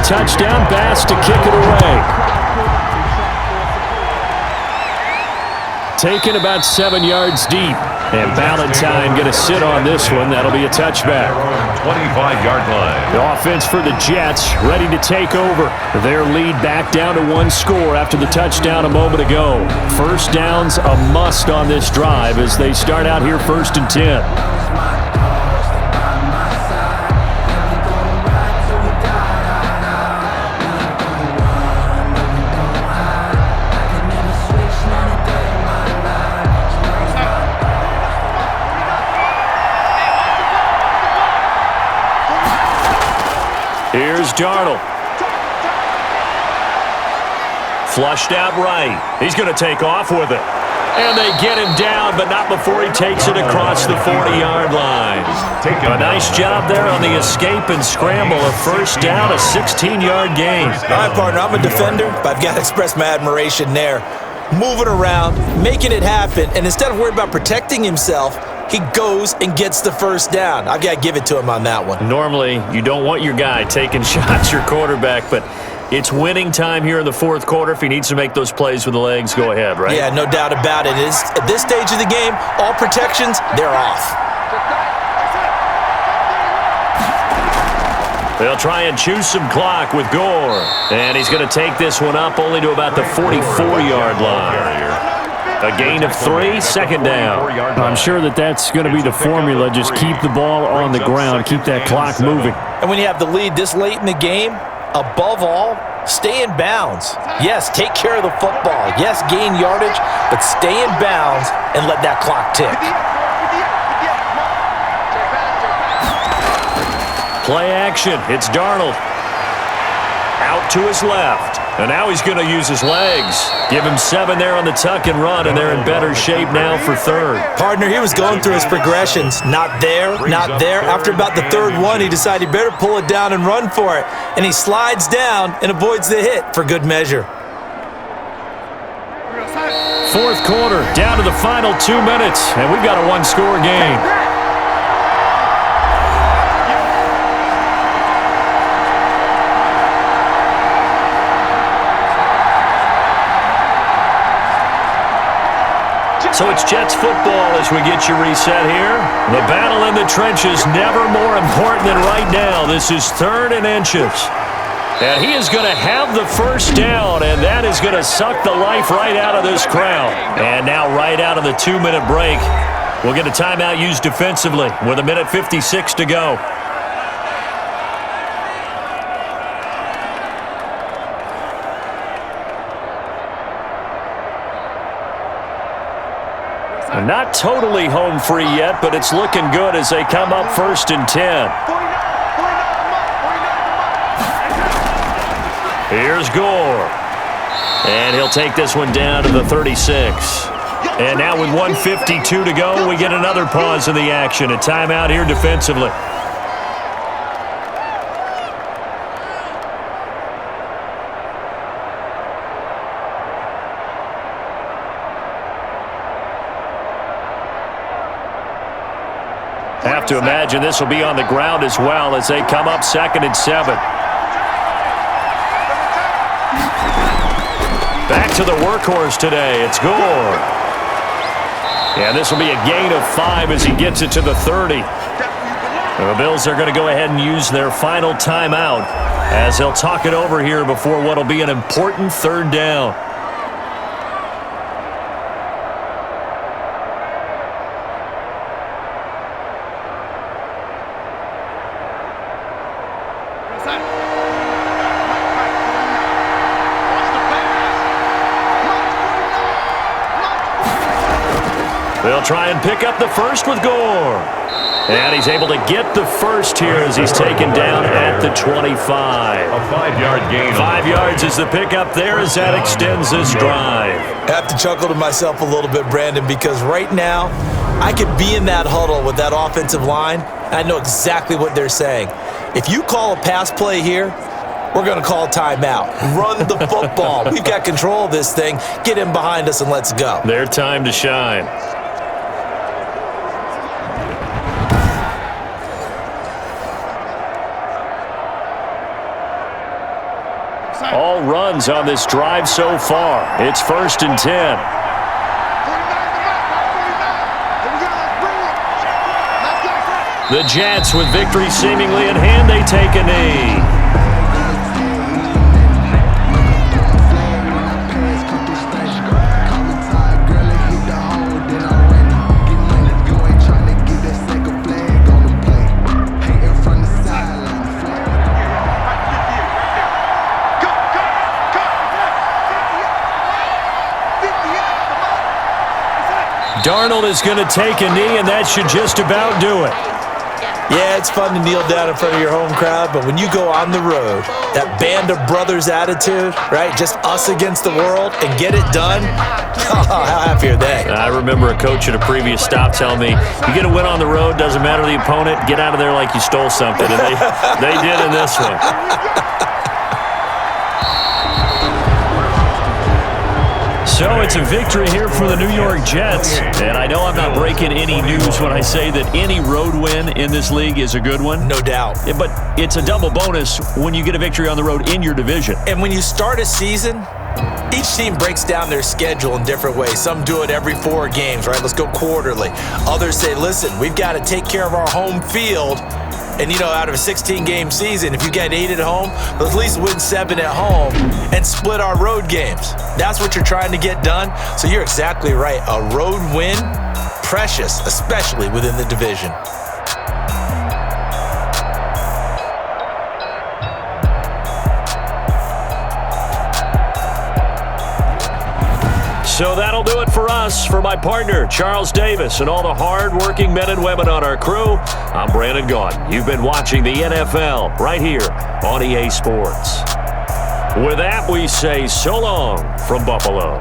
touchdown pass to kick it away. Taken about 7 yards deep. And Ballantyne going to sit on this one. That'll be a touchback. 25-yard line. The offense for the Jets ready to take over. Their lead back down to 1 score after the touchdown a moment ago. First down's a must on this drive as they start out here 1st and 10. Here's Darnold. Flushed out right. He's going to take off with it. And they get him down, but not before he takes it across the 40-yard line. A nice job there on the escape and scramble. A first down, a 16-yard gain. All right, partner, I'm a defender, but I've got to express my admiration there. Moving around, making it happen, and instead of worrying about protecting himself, he goes and gets the first down. I've got to give it to him on that one. Normally, you don't want your guy taking shots, your quarterback, but it's winning time here in the 4th quarter. If he needs to make those plays with the legs, go ahead, right? Yeah, no doubt about it. At this stage of the game, all protections, they're off. They'll try and choose some clock with Gore. And he's going to take this one up only to about the 44-yard line. A gain of 3, second down. I'm sure that's going to be the formula. Just keep the ball on the ground, keep that clock moving. And when you have the lead this late in the game, above all, stay in bounds. Yes, take care of the football. Yes, gain yardage, but stay in bounds and let that clock tick. Play action. It's Darnold. Out to his left. And now he's going to use his legs. Give him 7 there on the tuck and run, and they're in better shape now for 3rd. Partner, he was going through his progressions. Not there, not there. After about the 3rd one, he decided he better pull it down and run for it. And he slides down and avoids the hit for good measure. 4th quarter, down to the final 2 minutes, and we've got a 1-score game. So it's Jets football as we get you reset here. The battle in the trenches never more important than right now. This is 3rd and inches. And he is going to have the first down, and that is going to suck the life right out of this crowd. And now right out of the 2-minute break, we'll get a timeout used defensively with 1:56 to go. Not totally home free yet, but it's looking good as they come up 1st and 10. Here's Gore. And he'll take this one down to the 36. And now with 1:52 to go, we get another pause in the action. A timeout here defensively. Have to imagine this will be on the ground as well as they come up 2nd and 7. Back to the workhorse today. It's Gore. And this will be a gain of 5 as he gets it to the 30. The Bills are going to go ahead and use their final timeout as they'll talk it over here before what will be an important 3rd down. They'll try and pick up the first with Gore. And he's able to get the first here as he's taken down at the 25. A 5-yard gain. 5 yards is the pickup there as that extends this drive. I have to chuckle to myself a little bit, Brandon, because right now I could be in that huddle with that offensive line, and I know exactly what they're saying. If you call a pass play here, we're going to call a timeout. Run the football. We've got control of this thing. Get in behind us and let's go. Their time to shine. runs on this drive so far. It's 1st and 10. The Jets, with victory seemingly in hand, they take a knee. Darnold is going to take a knee, and that should just about do it. Yeah, it's fun to kneel down in front of your home crowd, but when you go on the road, that band of brothers attitude, right? Just us against the world and get it done. Oh, how happy are they? I remember a coach at a previous stop telling me, you get a win on the road, doesn't matter the opponent, get out of there like you stole something. And they did in this one. So it's a victory here for the New York Jets. And I know I'm not breaking any news when I say that any road win in this league is a good one. No doubt. But it's a double bonus when you get a victory on the road in your division. And when you start a season, each team breaks down their schedule in different ways. Some do it every 4 games, right? Let's go quarterly. Others say, listen, we've got to take care of our home field. And, you know, out of a 16-game season, if you get 8 at home, let's at least win 7 at home and split our road games. That's what you're trying to get done. So you're exactly right. A road win, precious, especially within the division. So that'll do it for us. For my partner, Charles Davis, and all the hard-working men and women on our crew, I'm Brandon Gaudin. You've been watching the NFL right here on EA Sports. With that, we say so long from Buffalo.